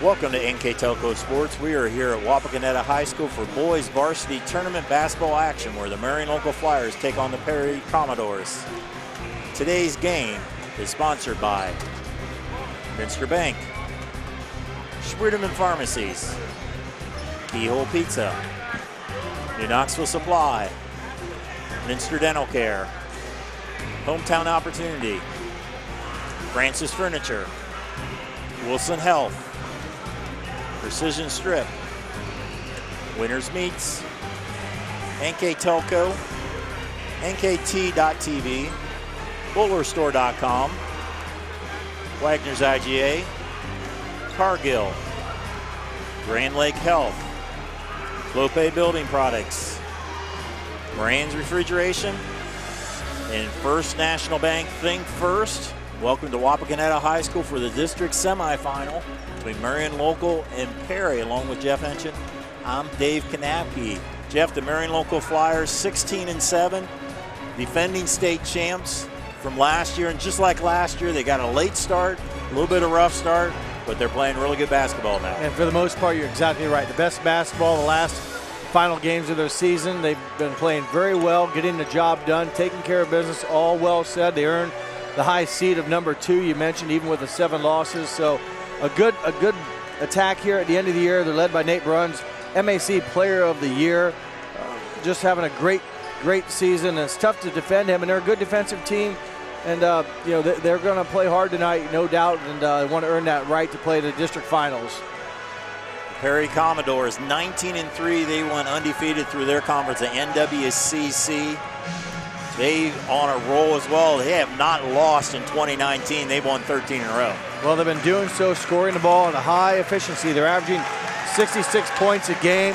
Welcome to NKTelco Sports. We are here at Wapakoneta High School for boys varsity tournament basketball action where the Marion local Flyers take on the Perry Commodores. Today's game is sponsored by Minster Bank, Schwieterman Pharmacies, Keyhole Pizza, New Knoxville Supply, Minster Dental Care, Hometown Opportunity, Francis Furniture, Wilson Health, Precision Strip, Winners Meats, NKTelco, NKT.TV, BullerStore.com, Wagner's IGA, Cargill, Grand Lake Health, Clope Building Products, Moran's Refrigeration, and First National Bank Think First. Welcome to Wapakoneta High School for the district semifinal between Marion Local and Perry. Along with Jeff Henson, I'm Dave Kanapke. Jeff, the Marion Local Flyers 16-7, defending state champs from last year. And just like last year, they got a late start, a little bit of rough start, but they're playing really good basketball now. And for the most part, you're exactly right. The best basketball the last final games of their season. They've been playing very well, getting the job done, taking care of business, all well said. They earned the high seed of number 2, you mentioned, even with the 7 losses. So a good attack here at the end of the year. They're led by Nate Bruns, MAC Player of the Year. Just having a great season. It's tough to defend him, and they're a good defensive team. And they're going to play hard tonight, no doubt, and want to earn that right to play the district finals. Perry Commodores 19-3. They went undefeated through their conference at NWCC. They on a roll as well. They have not lost in 2019. They've won 13 in a row. Well, they've been doing so, scoring the ball at a high efficiency. They're averaging 66 points a game.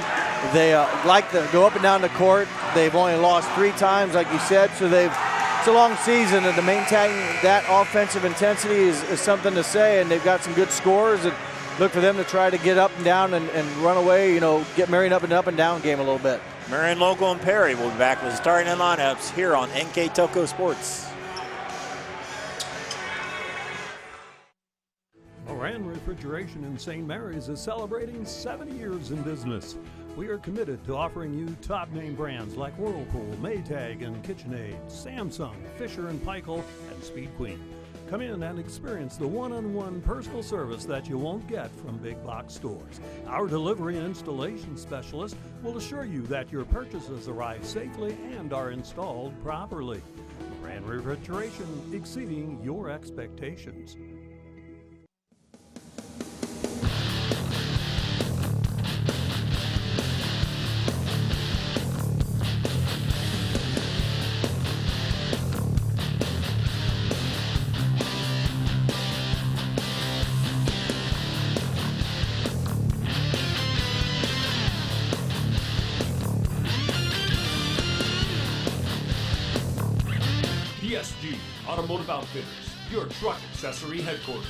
They like to go up and down the court. They've only lost 3 times, like you said, so it's a long season, and to maintain that offensive intensity is something to say, and they've got some good scores, and look for them to try to get up and down and run away, get Marion up and down game a little bit. Marion Local and Perry will be back with the starting lineups here on NKTelco Sports. Moran Refrigeration in St. Mary's is celebrating 70 years in business. We are committed to offering you top name brands like Whirlpool, Maytag, and KitchenAid, Samsung, Fisher & Paykel, and Speed Queen. Come in and experience the one-on-one personal service that you won't get from big box stores. Our delivery and installation specialist will assure you that your purchases arrive safely and are installed properly. Moran Refrigeration, exceeding your expectations. PSG Automotive Outfitters, your truck accessory headquarters.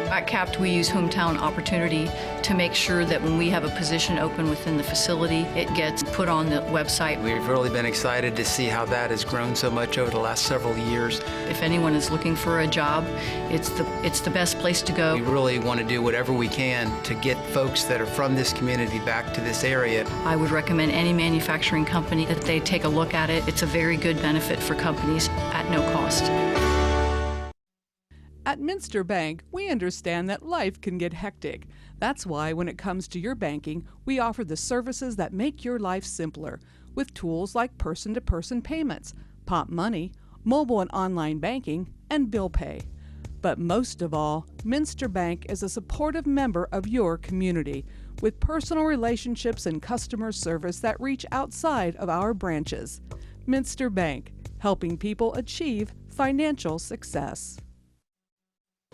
At CAPT, we use Hometown Opportunity to make sure that when we have a position open within the facility, it gets put on the website. We've really been excited to see how that has grown so much over the last several years. If anyone is looking for a job, it's the best place to go. We really want to do whatever we can to get folks that are from this community back to this area. I would recommend any manufacturing company that they take a look at it. It's a very good benefit for companies at no cost. At Minster Bank, we understand that life can get hectic. That's why when it comes to your banking, we offer the services that make your life simpler with tools like person-to-person payments, Pop Money, mobile and online banking, and bill pay. But most of all, Minster Bank is a supportive member of your community with personal relationships and customer service that reach outside of our branches. Minster Bank, helping people achieve financial success.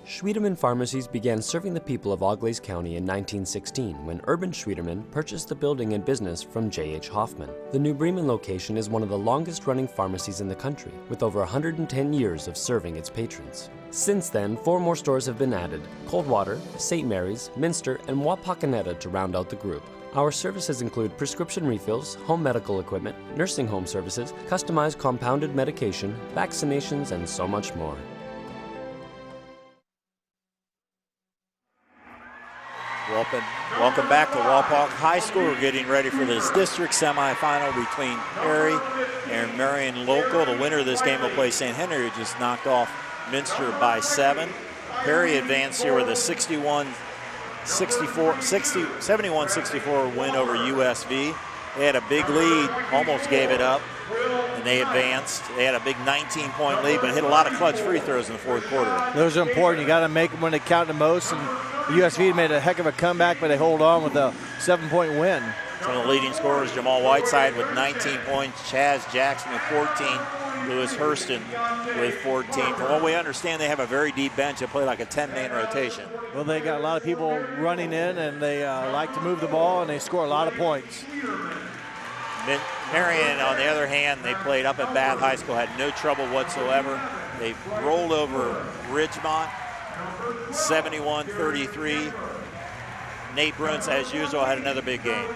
Schwieterman Pharmacies began serving the people of Auglaize County in 1916 when Urban Schwieterman purchased the building and business from J.H. Hoffman. The New Bremen location is one of the longest-running pharmacies in the country, with over 110 years of serving its patrons. Since then, 4 more stores have been added: Coldwater, St. Mary's, Minster, and Wapakoneta to round out the group. Our services include prescription refills, home medical equipment, nursing home services, customized compounded medication, vaccinations, and so much more. Welcome back to Wapak High School. We're getting ready for this district semifinal between Perry and Marion Local. The winner of this game will play St. Henry, who just knocked off Minster by 7. Perry advanced here with a 71-64 win over USV. They had a big lead, almost gave it up, and they advanced. They had a big 19-point lead, but hit a lot of clutch free throws in the fourth quarter. Those are important. You got to make them when they count the most, and USV made a heck of a comeback, but they hold on with a 7-point win. Some of the leading scorers, Jamal Whiteside with 19 points, Chaz Jackson with 14, Lewis Hurston with 14. From what we understand, they have a very deep bench. They play like a 10-man rotation. Well, they got a lot of people running in, and they like to move the ball, and they score a lot of points. Marion, on the other hand, they played up at Bath High School, had no trouble whatsoever. They rolled over Ridgemont, 71-33. Nate Bruns, as usual, had another big game.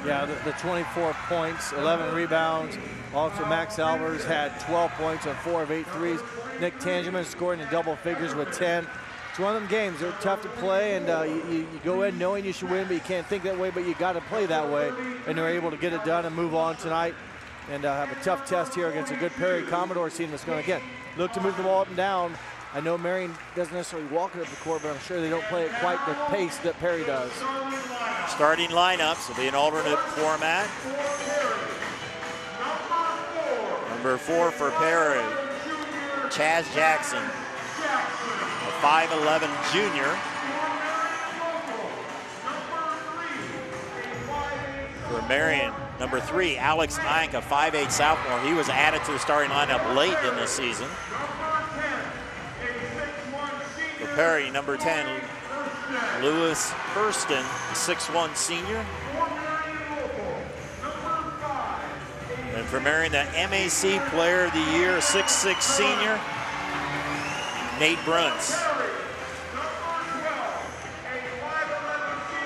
Yeah, the 24 points, 11 rebounds. Also, Max Albers had 12 points on 4 of 8 threes. Nick Tangeman scored in double figures with 10. It's one of them games. They're tough to play, and you go in knowing you should win, but you can't think that way, but you got to play that way. And they're able to get it done and move on tonight and have a tough test here against a good Perry Commodore team that's going to, again, look to move the ball up and down. I know Marion doesn't necessarily walk it up the court, but I'm sure they don't play at quite the pace that Perry does. Starting lineups will be an alternate format. Number 4 for Perry, Chaz Jackson, a 5'11 junior. For Marion, number 3, Alex Ink, a 5'8 sophomore. He was added to the starting lineup late in the season. For Perry, number 10, Lewis Hurston, 6'1 senior. And for Marion, the MAC Player of the Year, 6'6 senior, Nate Bruns.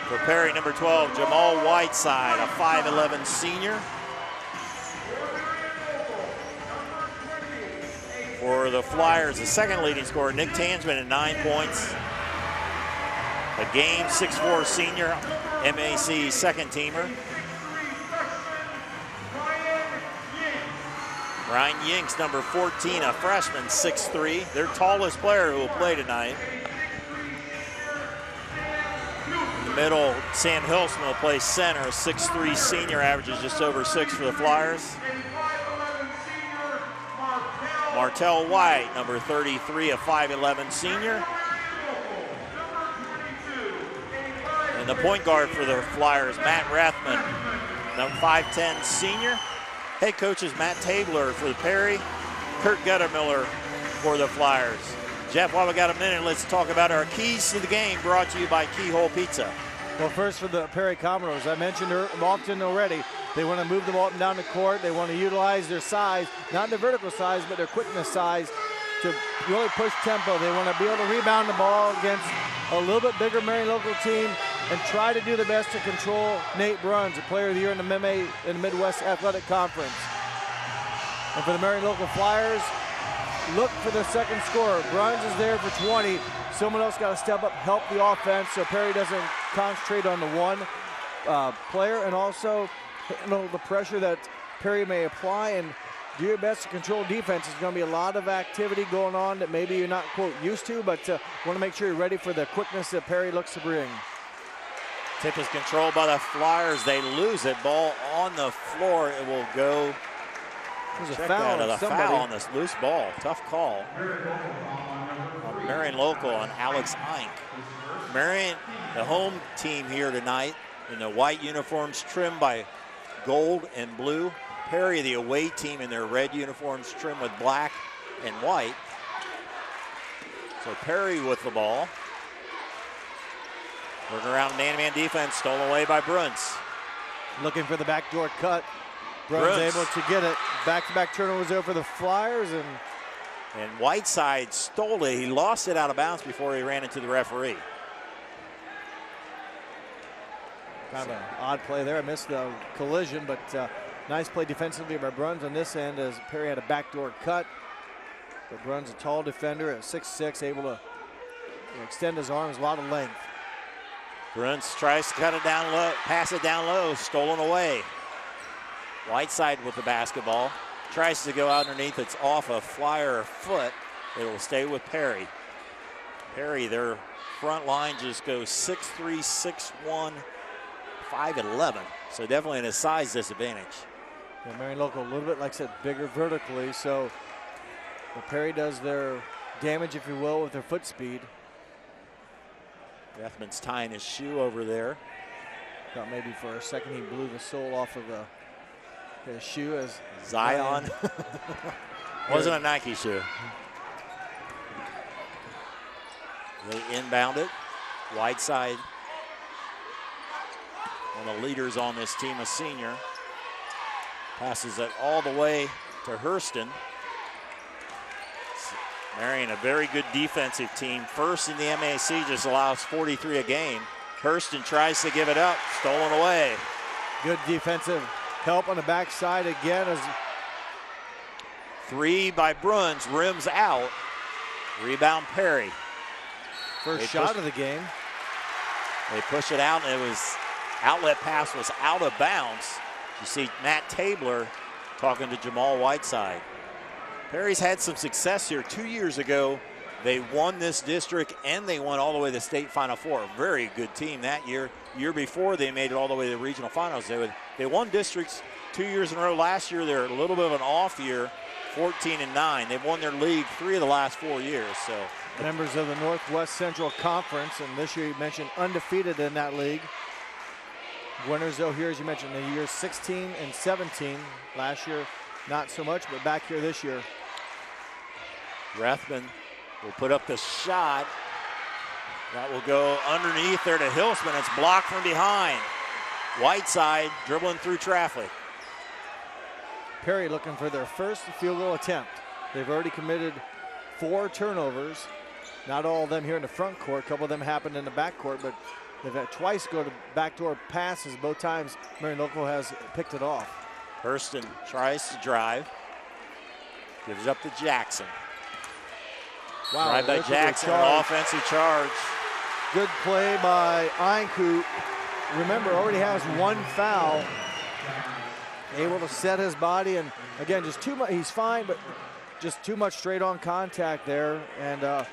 For Perry, number 12, Jamal Whiteside, a 5'11 senior. For the Flyers, the second leading scorer, Nick Tangeman at 9 points. A game, 6'4 senior, MAC second teamer. Ryan Yinks, number 14, a freshman, 6'3", their tallest player who will play tonight. In the middle, Sam Hilson will play center, 6'3" senior, averages just over 6 for the Flyers. Martell White, number 33, a 5'11 senior. And the point guard for the Flyers, Matt Rathman, number 5'10 senior. Head coach is Matt Tabler for the Perry, Kurt Guttermiller for the Flyers. Jeff, while we got a minute, let's talk about our keys to the game, brought to you by Keyhole Pizza. Well, first for the Perry Commodores, I mentioned often already, they want to move the ball up and down the court. They want to utilize their size, not their vertical size, but their quickness size to really push tempo. They want to be able to rebound the ball against a little bit bigger Marion Local team and try to do the best to control Nate Bruns, a Player of the Year in the Midwest Athletic Conference. And for the Marion Local Flyers, look for the second scorer. Bruns is there for 20. Someone else got to step up, help the offense so Perry doesn't concentrate on the one player, and also handle the pressure that Perry may apply and do your best to control defense. There's going to be a lot of activity going on that maybe you're not, quote, used to, but want to make sure you're ready for the quickness that Perry looks to bring. Tip is controlled by the Flyers. They lose it. Ball on the floor. It will go. There's a foul on this loose ball. Tough call. On Marion Local on Alex Ink. Marion, the home team here tonight, in the white uniforms trimmed by gold and blue. Perry, the away team, in their red uniforms trimmed with black and white. So Perry with the ball. Working around man-to-man defense, stolen away by Bruns. Looking for the backdoor cut. Bruns able to get it. Back-to-back turnovers over the Flyers. And Whiteside stole it. He lost it out of bounds before he ran into the referee. Kind of an odd play there. I missed the collision, but nice play defensively by Bruns on this end as Perry had a backdoor cut. But Bruns, a tall defender at 6'6", able to extend his arms, a lot of length. Bruns tries to cut it down low, pass it down low, stolen away. Whiteside with the basketball. Tries to go out underneath. It's off a Flyer foot. It will stay with Perry. Perry, their front line just goes 6'3", 6'1", 5'11". So definitely in a size disadvantage. Yeah, Marion Local a little bit, like I said, bigger vertically. So Perry does their damage, if you will, with their foot speed. Rathman's tying his shoe over there. Thought maybe for a second he blew the sole off of his shoe as Zion. Wasn't a Nike shoe. They inbound it. Whiteside, one of the leaders on this team, a senior. Passes it all the way to Hurston. Marion, a very good defensive team. First in the MAC, just allows 43 a game. Hurston tries to give it up, stolen away. Good defensive help on the backside again. As three by Bruns, rims out. Rebound Perry. First shot of the game. They push it out, and it was outlet pass was out of bounds. You see Matt Tabler talking to Jamal Whiteside. Perry's had some success here. 2 years ago, they won this district and they won all the way to the state Final Four. A very good team that year. Year before, they made it all the way to the regional finals. They won districts 2 years in a row. Last year, they're a little bit of an off year, 14-9. They've won their league 3 of the last 4 years. So members of the Northwest Central Conference, and this year you mentioned undefeated in that league. Winners, though, here, as you mentioned, the years 16 and 17. Last year, not so much, but back here this year. Rathman will put up the shot. That will go underneath there to Hilsman. It's blocked from behind. Whiteside dribbling through traffic. Perry looking for their first field goal attempt. They've already committed 4 turnovers. Not all of them here in the front court. A couple of them happened in the back court, but they've had twice go to backdoor passes. Both times Marion Local has picked it off. Hurston tries to drive. Gives up to Jackson. Wow, drive by Jackson, an offensive charge. Good play by Eink, who, remember, already has 1 foul. Able to set his body, and again, just too much. He's fine, but just too much straight-on contact there. And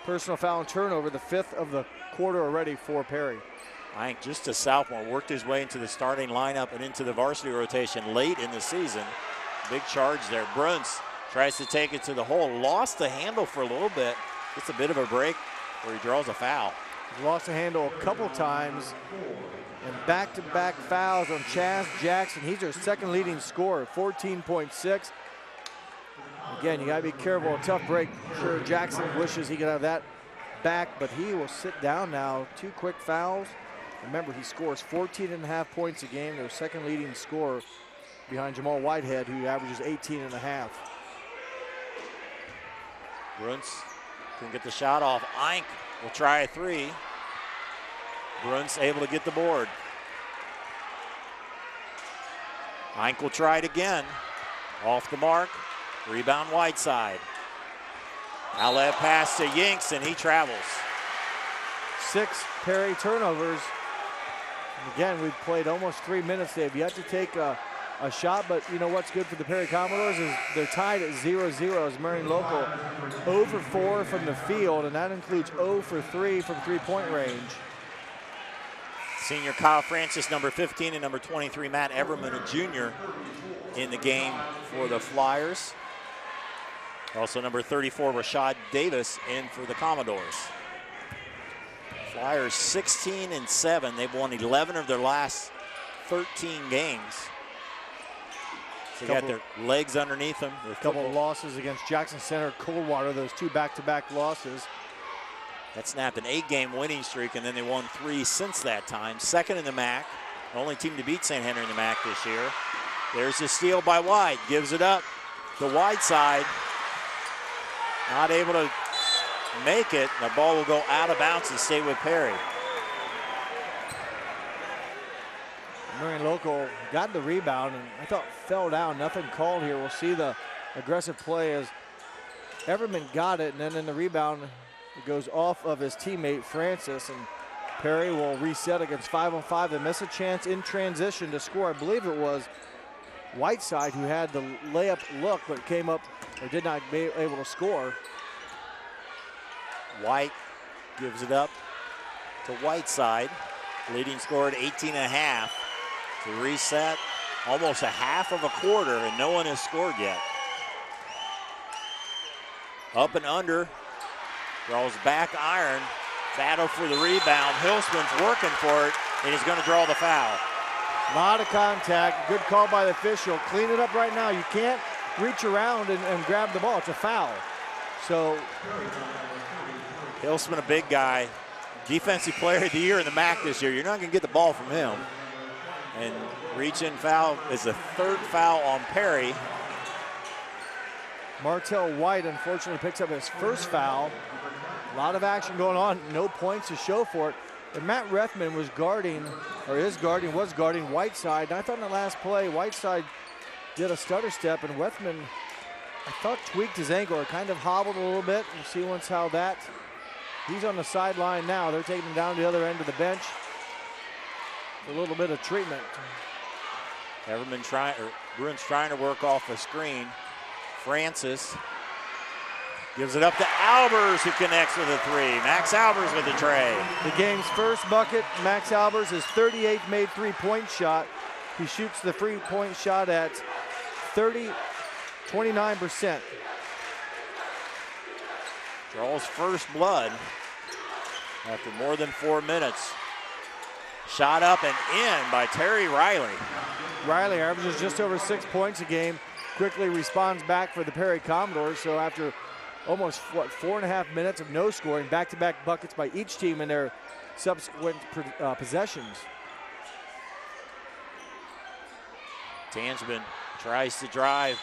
personal foul and turnover, the 5th of the quarter already for Perry. Eink, just a sophomore, worked his way into the starting lineup and into the varsity rotation late in the season. Big charge there. Bruns tries to take it to the hole, lost the handle for a little bit. Gets a bit of a break where he draws a foul. He's lost the handle a couple times, and back-to-back fouls on Chaz Jackson. He's their second leading scorer, 14.6. Again, you gotta be careful, a tough break. Sure, Jackson wishes he could have that back, but he will sit down now. 2 quick fouls. Remember, he scores 14.5 points a game, their second leading scorer behind Jamal Whitehead, who averages 18.5. Bruns can get the shot off. Eink will try a 3. Bruns able to get the board. Eink will try it again. Off the mark. Rebound Whiteside. Outlet pass to Yinks, and he travels. 6 Perry turnovers. And again, we've played almost 3 minutes. They've yet to take a shot, but you know what's good for the Perry Commodores is they're tied at 0-0 as Marion Local 0 for 4 from the field, and that includes 0 for 3 from three-point range. Senior Kyle Francis, number 15, and number 23, Matt Everman, a junior, in the game for the Flyers. Also number 34, Rashad Davis, in for the Commodores. Flyers 16-7. They've won 11 of their last 13 games. So they got their legs underneath them. A couple of losses against Jackson Center, Coldwater, those 2 back-to-back losses. That snapped an 8-game winning streak, and then they won 3 since that time. Second in the MAC, the only team to beat St. Henry in the MAC this year. There's the steal by White, gives it up to Whiteside. Not able to make it. The ball will go out of bounds and stay with Perry. Marion Local got the rebound and I thought fell down. Nothing called here. We'll see the aggressive play as Everman got it, and then in the rebound, it goes off of his teammate Francis, and Perry will reset against 5-on-5. They miss a chance in transition to score. I believe it was Whiteside who had the layup look, but came up or did not be able to score. White gives it up to Whiteside. Leading scorer at 18.5 to reset. Almost a half of a quarter, and no one has scored yet. Up and under. Draws back iron. Battle for the rebound. Hilsman's working for it, and he's going to draw the foul. A lot of contact. Good call by the official. Clean it up right now. You can't reach around and grab the ball. It's a foul. So Hilsman, a big guy. Defensive player of the year in the MAC this year. You're not going to get the ball from him. And reach-in foul is the third foul on Perry. Martell White unfortunately picks up his first foul. A lot of action going on, no points to show for it. And Matt Rethman was guarding Whiteside. And I thought in the last play, Whiteside did a stutter step, and Rethman, I thought, tweaked his ankle or kind of hobbled a little bit. We'll see once how that. He's on the sideline now. They're taking him down to the other end of the bench. A little bit of treatment. Bruins trying to work off a screen. Francis gives it up to Albers, who connects with a three. Max Albers with the tray. The game's first bucket. Max Albers, his 38th made three-point shot. He shoots the three-point shot at 29%. Draws first blood after more than 4 minutes. Shot up and in by Terry Riley. Riley averages just over 6 points a game. Quickly responds back for the Perry Commodores. So after almost, 4.5 minutes of no scoring, back-to-back buckets by each team in their subsequent possessions. Tangeman tries to drive,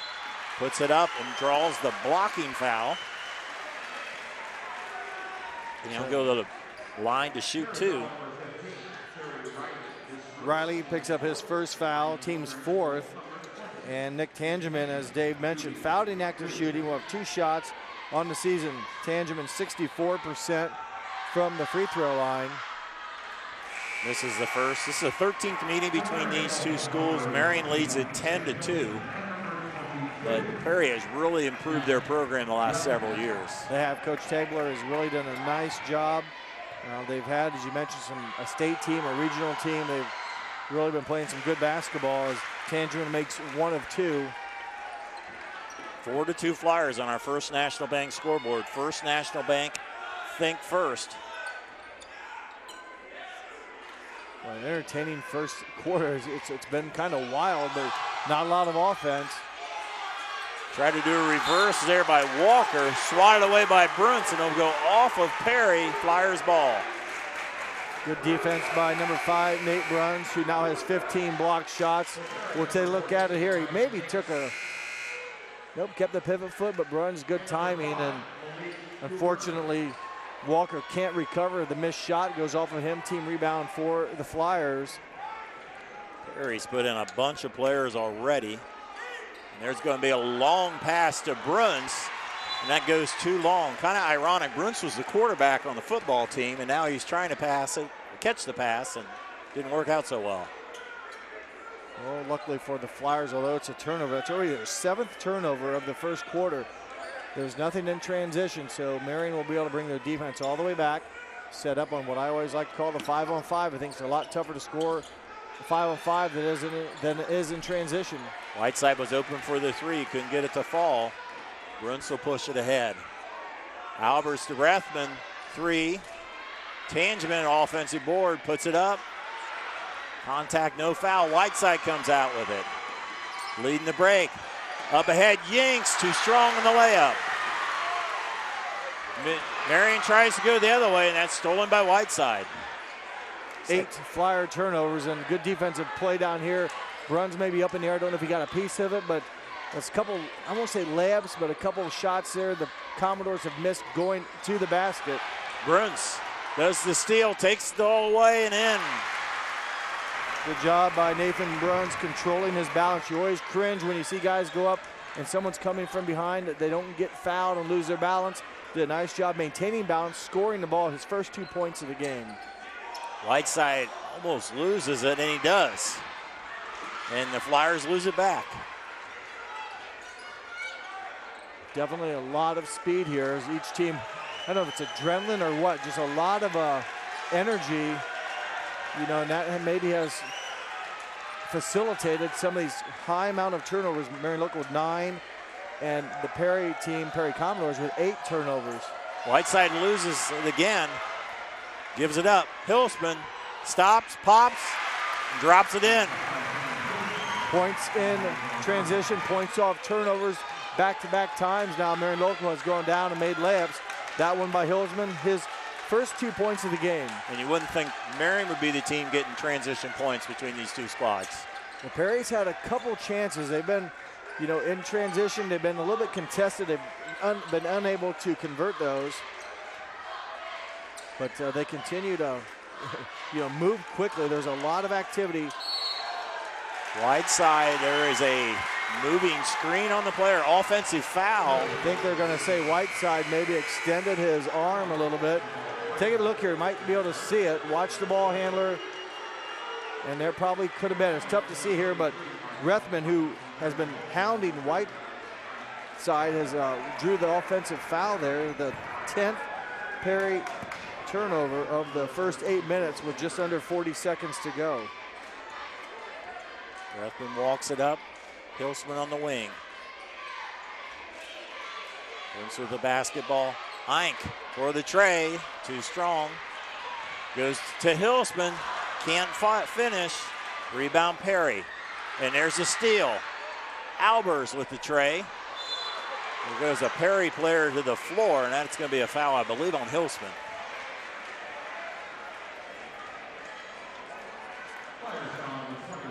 puts it up, and draws the blocking foul. And he'll go to the line to shoot two. Riley picks up his first foul, team's fourth. And Nick Tangeman, as Dave mentioned, fouled in active shooting. Will have 2 shots on the season. Tangeman 64% from the free throw line. This is the 13th meeting between these two schools. Marion leads it 10-2. But Perry has really improved their program the last several years. They have. Coach Tabler has really done a nice job. They've had, as you mentioned, a state team, a regional team. They've really been playing some good basketball as Tangerine makes 1 of 2. 4-2 Flyers on our First National Bank scoreboard. First National Bank, think first. Well, an entertaining first quarter. It's been kind of wild, but not a lot of offense. Tried to do a reverse there by Walker, swatted away by Bruns, and it'll go off of Perry. Flyers ball. Good defense by number 5, Nate Bruns, who now has 15 blocked shots. We'll take a look at it here. He maybe took kept the pivot foot, but Bruns, good timing, and unfortunately, Walker can't recover. The missed shot goes off of him. Team rebound for the Flyers. Perry's put in a bunch of players already. And there's going to be a long pass to Bruns, and that goes too long. Kind of ironic. Bruns was the quarterback on the football team, and now he's trying to catch the pass, and didn't work out so well. Well, luckily for the Flyers, although it's a turnover, it's already their 7th turnover of the first quarter. There's nothing in transition, so Marion will be able to bring their defense all the way back, set up on what I always like to call the 5-on-5. I think it's a lot tougher to score 5-on-5 than it is in transition. Whiteside was open for the 3, couldn't get it to fall. Bruns will push it ahead. Albers to Rethman, 3. Tangeman, offensive board, puts it up. Contact, no foul. Whiteside comes out with it. Leading the break. Up ahead, Yinks, too strong in the layup. Marion tries to go the other way, and that's stolen by Whiteside. 8 Flyer turnovers and good defensive play down here. Bruns maybe up in the air. I don't know if he got a piece of it, but there's a couple, I won't say layups, but a couple of shots there the Commodores have missed going to the basket. Bruns does the steal, takes it all away and in. Good job by Nathan Bruns controlling his balance. You always cringe when you see guys go up and someone's coming from behind. They don't get fouled and lose their balance. Did a nice job maintaining balance, scoring the ball, his first 2 points of the game. Whiteside almost loses it, and he does. And the Flyers lose it back. Definitely a lot of speed here as each team, I don't know if it's adrenaline or what, just a lot of energy, you know, and that maybe has facilitated some of these high amount of turnovers. Marion Local with 9, and the Perry team, Perry Commodores, with 8 turnovers. Whiteside loses it again, gives it up. Hilsman stops, pops, and drops it in. Points in transition, points off turnovers, back-to-back times. Now Marion Local has gone down and made layups. That one by Hilsman, his first 2 points of the game. And you wouldn't think Marion would be the team getting transition points between these two squads. The Perry's had a couple chances. They've been, you know, in transition. They've been a little bit contested. They've been unable to convert those. But they continue to, you know, move quickly. There's a lot of activity. Whiteside, there is a moving screen on the player. Offensive foul. I think they're going to say Whiteside maybe extended his arm a little bit. Take a look here. You might be able to see it. Watch the ball handler. And there probably could have been. It's tough to see here, but Rethman, who has been hounding Whiteside, has drew the offensive foul there. The 10th Perry turnover of the first 8 minutes with just under 40 seconds to go. Rethman walks it up. Hilsman on the wing. Wins with the basketball. Eink for the tray. Too strong. Goes to Hilsman. Can't finish. Rebound Perry. And there's a steal. Albers with the tray. There goes a Perry player to the floor, and that's going to be a foul, I believe, on Hilsman.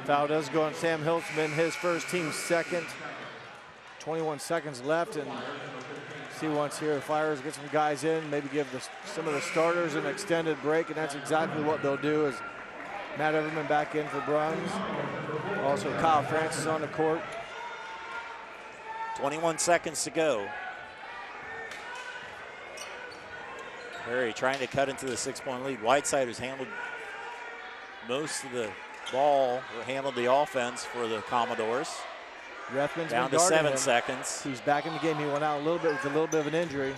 Foul does go on Sam Hilsman, his first, team's second. 21 seconds left, and see once here the Flyers get some guys in, maybe give some of the starters an extended break, and that's exactly what they'll do. Is Matt Everman back in for Bruns. Also Kyle Francis on the court. 21 seconds to go. Perry trying to cut into the 6-point lead. Whiteside, who's handled most of the ball, or handled the offense for the Commodores. Rethman's down to 7 seconds. He's back in the game. He went out a little bit with a little bit of an injury.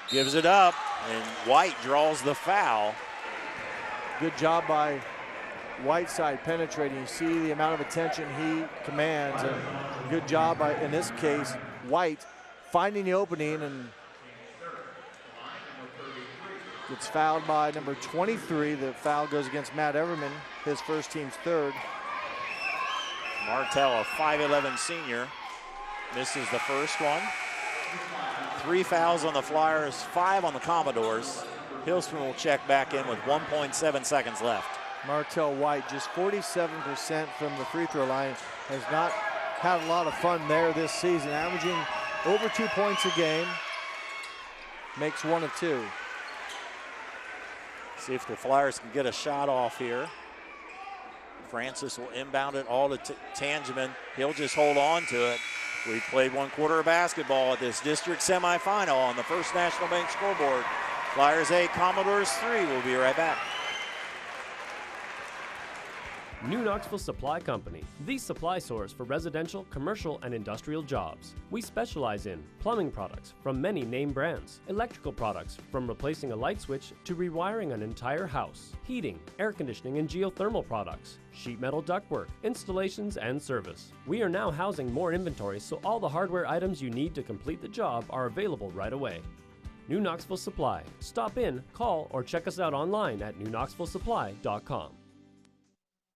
Gives it up, and White draws the foul. Good job by Whiteside penetrating. You see the amount of attention he commands, and good job by, in this case, White finding the opening, and gets fouled by number 23. The foul goes against Matt Everman, his first, team's third. Martell, a 5'11" senior, misses the first one. 3 fouls on the Flyers, 5 on the Commodores. Hilsman will check back in with 1.7 seconds left. Martell White, just 47% from the free throw line, has not had a lot of fun there this season, averaging over 2 points a game, makes 1 of 2. See if the Flyers can get a shot off here. Francis will inbound it all to Tangeman. He'll just hold on to it. We played 1 quarter of basketball at this district semifinal on the First National Bank scoreboard. Flyers 8, Commodores 3. We'll be right back. New Knoxville Supply Company, the supply source for residential, commercial, and industrial jobs. We specialize in plumbing products from many name brands, electrical products from replacing a light switch to rewiring an entire house, heating, air conditioning, and geothermal products, sheet metal ductwork, installations, and service. We are now housing more inventory, so all the hardware items you need to complete the job are available right away. New Knoxville Supply. Stop in, call, or check us out online at newknoxvillesupply.com.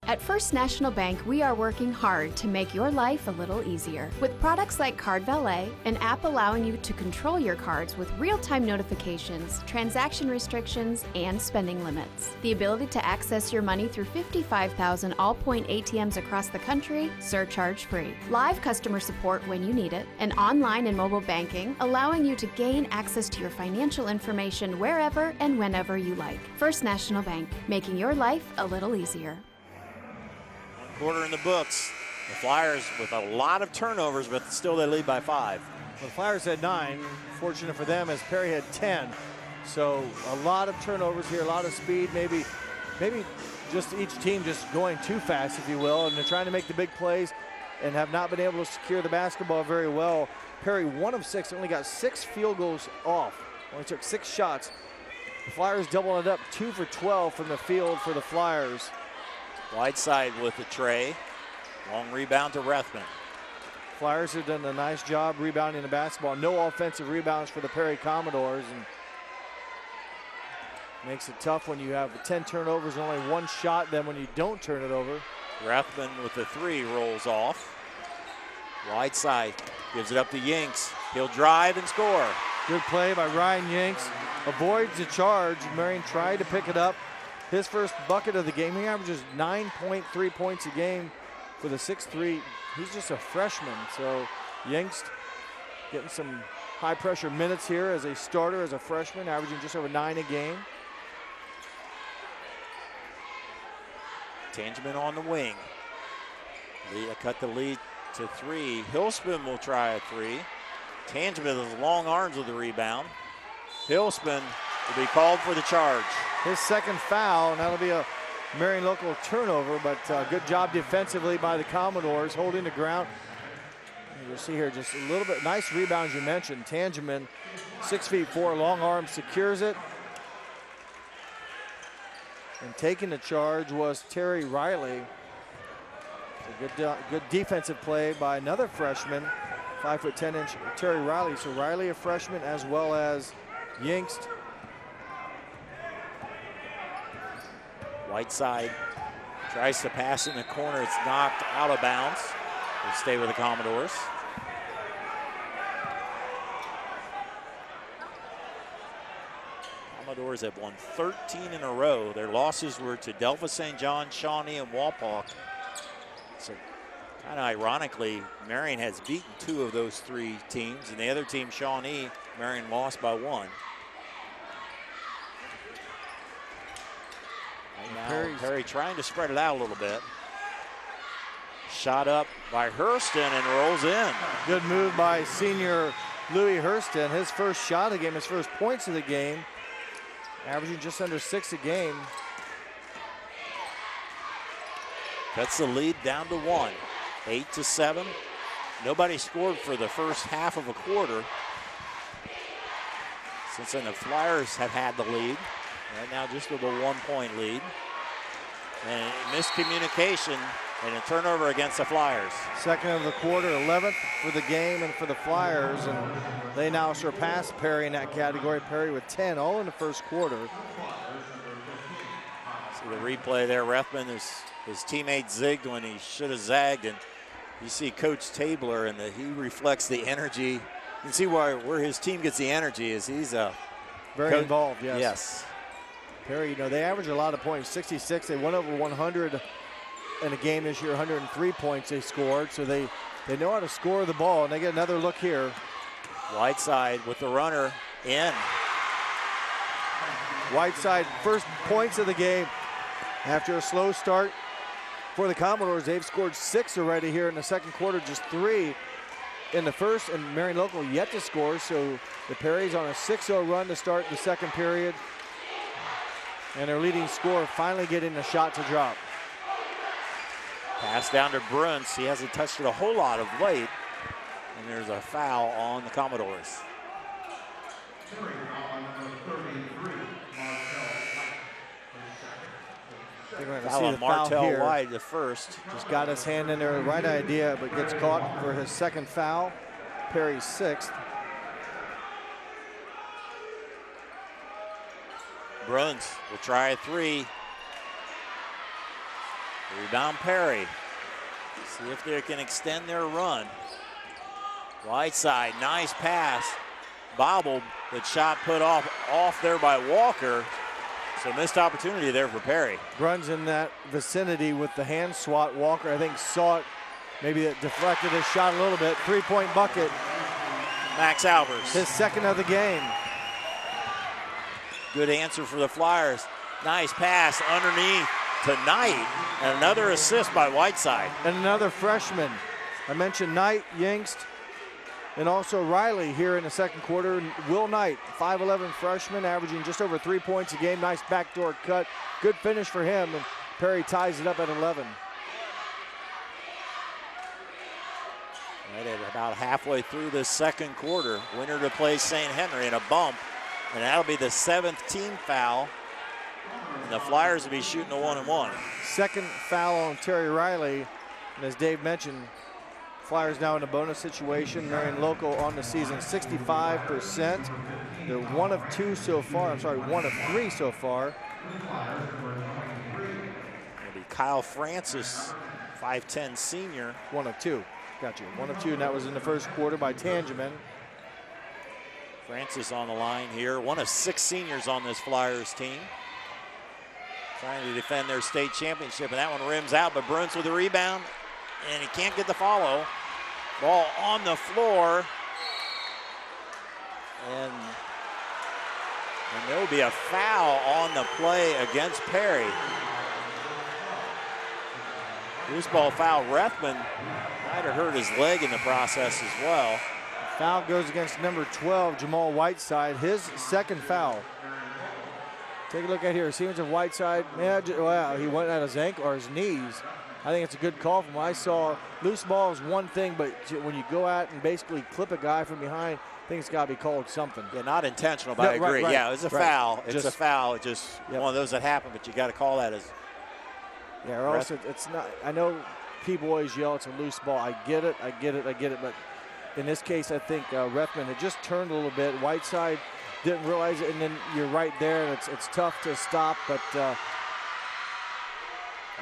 At First National Bank, we are working hard to make your life a little easier. With products like Card Valet, an app allowing you to control your cards with real-time notifications, transaction restrictions, and spending limits. The ability to access your money through 55,000 all-point ATMs across the country, surcharge-free. Live customer support when you need it, and online and mobile banking, allowing you to gain access to your financial information wherever and whenever you like. First National Bank, making your life a little easier. 1 quarter in the books. The Flyers with a lot of turnovers, but still they lead by 5. Well, the Flyers had 9. Fortunate for them as Perry had 10. So a lot of turnovers here, a lot of speed, maybe maybe just each team just going too fast, if you will, and they're trying to make the big plays and have not been able to secure the basketball very well. Perry, 1 of 6, only got 6 field goals off. Only took 6 shots. The Flyers doubled it up, 2 for 12 from the field for the Flyers. Whiteside with the tray. Long rebound to Rethman. Flyers have done a nice job rebounding the basketball. No offensive rebounds for the Perry Commodores, and makes it tough when you have 10 turnovers and only 1 shot, then when you don't turn it over. Rethman with the 3 rolls off. Whiteside gives it up to Yinks. He'll drive and score. Good play by Ryan Yinks. Avoids the charge. Marion tried to pick it up. His first bucket of the game. He averages 9.3 points a game for the 6'3". He's just a freshman, so Yinks getting some high pressure minutes here as a starter, as a freshman, averaging just over 9 a game. Tangeman on the wing. Cut the lead to 3. Hillspin will try a 3. Tangeman with long arms with the rebound. Hillspin will be called for the charge. His second foul, and that'll be a Marion local turnover, but good job defensively by the Commodores, holding the ground. You'll see here just a little bit, nice rebounds you mentioned. Tangeman, 6'4", long arm, secures it. And taking the charge was Terry Riley. A good defensive play by another freshman, 5'10" Terry Riley. So Riley a freshman as well as Yingst. Whiteside tries to pass in the corner. It's knocked out of bounds. We'll stay with the Commodores. Commodores have won 13 in a row. Their losses were to Delphos St. John, Shawnee, and Wapak. So kind of ironically, Marion has beaten 2 of those 3 teams, and the other team, Shawnee, Marion lost by 1. Now Perry trying to spread it out a little bit. Shot up by Hurston and rolls in. Good move by senior Louis Hurston. His first shot of the game, his first points of the game, averaging just under 6 a game. Cuts the lead down to 1, 8-7. Nobody scored for the first half of a quarter. Since then, the Flyers have had the lead. Right now, just with a 1-point lead. And miscommunication and a turnover against the Flyers. Second of the quarter, 11th for the game and for the Flyers. And they now surpass Perry in that category. Perry with 10, all in the first quarter. See the replay there. Rethman, his teammate zigged when he should have zagged. And you see Coach Tabler, and he reflects the energy. You can see where his team gets the energy is he's very involved, yes. Yes. Perry, they average a lot of points, 66. They went over 100 in a game this year, 103 points they scored. So they know how to score the ball, and they get another look here. Whiteside with the runner in. Whiteside, first points of the game. After a slow start for the Commodores, they've scored 6 already here in the second quarter, just 3 in the first, and Marion local yet to score. So the Perry's on a 6-0 run to start the second period. And their leading scorer finally getting a shot to drop. Pass down to Bruns. He hasn't touched it a whole lot of late. And there's a foul on the Commodores. Foul on Martell White, the first. Just got his hand in there, the right idea, but gets caught for his second foul. Perry's 6th. Bruns will try a 3. Rebound Perry. See if they can extend their run. Whiteside, nice pass. Bobbled, but shot put off there by Walker. So missed opportunity there for Perry. Bruns in that vicinity with the hand swat. Walker, I think, saw it. Maybe it deflected his shot a little bit. 3-point bucket. Max Albers. His second of the game. Good answer for the Flyers. Nice pass underneath to Knight. And another assist by Whiteside. And another freshman. I mentioned Knight, Yingst, And also Riley here in the second quarter. Will Knight, 5'11" freshman, averaging just over 3 points a game. Nice backdoor cut. Good finish for him. And Perry ties it up at 11. Right at about halfway through this second quarter. Winner to play St. Henry in a bump. And that'll be the 7th team foul. And the Flyers will be shooting a 1-and-1. Second foul on Terry Riley. And as Dave mentioned, Flyers now in a bonus situation. Marion local on the season, 65%. They're 1 of 2 so far. I'm sorry, 1 of 3 so far. It'll be Kyle Francis, 5'10" senior. 1 of 2. Gotcha. 1 of 2, and that was in the first quarter by Tangeman. Francis on the line here. 1 of 6 seniors on this Flyers team. Trying to defend their state championship, and that one rims out, but Bruns with the rebound, and he can't get the follow. Ball on the floor. And there will be a foul on the play against Perry. Loose ball foul. Rethman might have hurt his leg in the process as well. Foul goes against number 12, Jamal Whiteside, his second foul. Take a look at here. Seems of Whiteside, yeah, wow, he went at his ankle or his knees. I think it's a good call from what I saw. Loose ball is one thing, but when you go out and basically clip a guy from behind, I think it's got to be called something. Yeah, not intentional, but I agree. Right. Yeah, it's a foul. It's just a foul. It's just one of those that happen, but you got to call that as. Yeah, or also it's not. I know people always yell it's a loose ball. I get it. But in this case, I think Rethman had just turned a little bit. Whiteside didn't realize it, and then you're right there, and it's tough to stop. But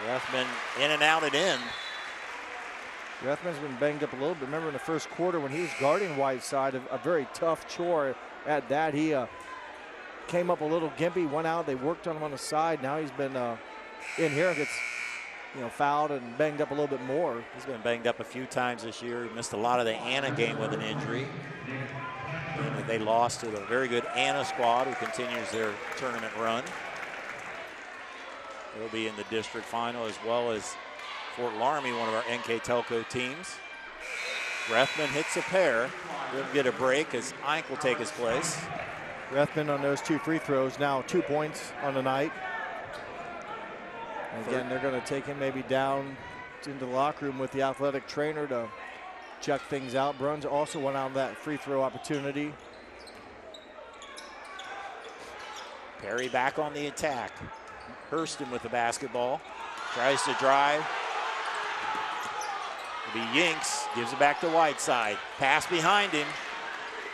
Rethman in and out and in. Rethman's been banged up a little bit. Remember in the first quarter when he was guarding Whiteside, a very tough chore at that. He came up a little gimpy, went out. They worked on him on the side. Now he's been in here, gets fouled and banged up a little bit more. He's been banged up a few times this year. He missed a lot of the Anna game with an injury. And they lost to the very good Anna squad who continues their tournament run. They'll be in the district final as well as Fort Laramie, one of our NKTelco teams. Rethman hits a pair. He'll get a break as Ike will take his place. Rethman on those 2 free throws, now 2 points on the night. And again, they're going to take him maybe down into the locker room with the athletic trainer to check things out. Bruns also went out on that free throw opportunity. Perry back on the attack. Hurston with the basketball. Tries to drive. It'll be Yinks. Gives it back to Whiteside. Pass behind him.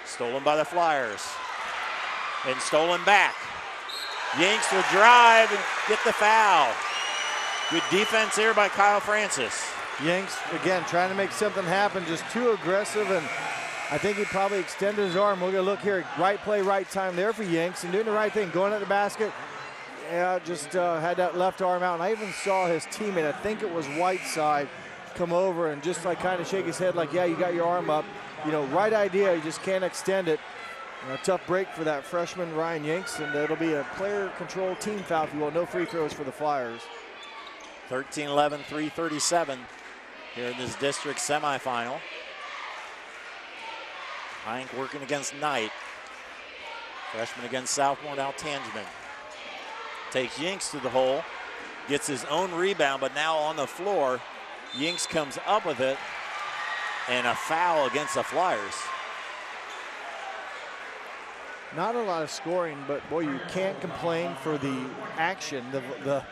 Stolen by the Flyers. And stolen back. Yinks will drive and get the foul. Good defense here by Kyle Francis. Yanks, again, trying to make something happen, just too aggressive, and I think he probably extended his arm. We're going to look here, right play, right time there for Yanks, and doing the right thing, going at the basket. Yeah, just had that left arm out, and I even saw his teammate, I think it was Whiteside, come over and just like kind of shake his head like, yeah, you got your arm up. Right idea, you just can't extend it. A tough break for that freshman, Ryan Yanks, and it'll be a player control team foul, if you will. No free throws for the Flyers. 13-11, 3:37 here in this district semifinal. Heinck working against Knight. Freshman against sophomore, now Tangeman. Takes Yinks to the hole, gets his own rebound, but now on the floor, Yinks comes up with it, and a foul against the Flyers. Not a lot of scoring, but boy, you can't complain for the action, the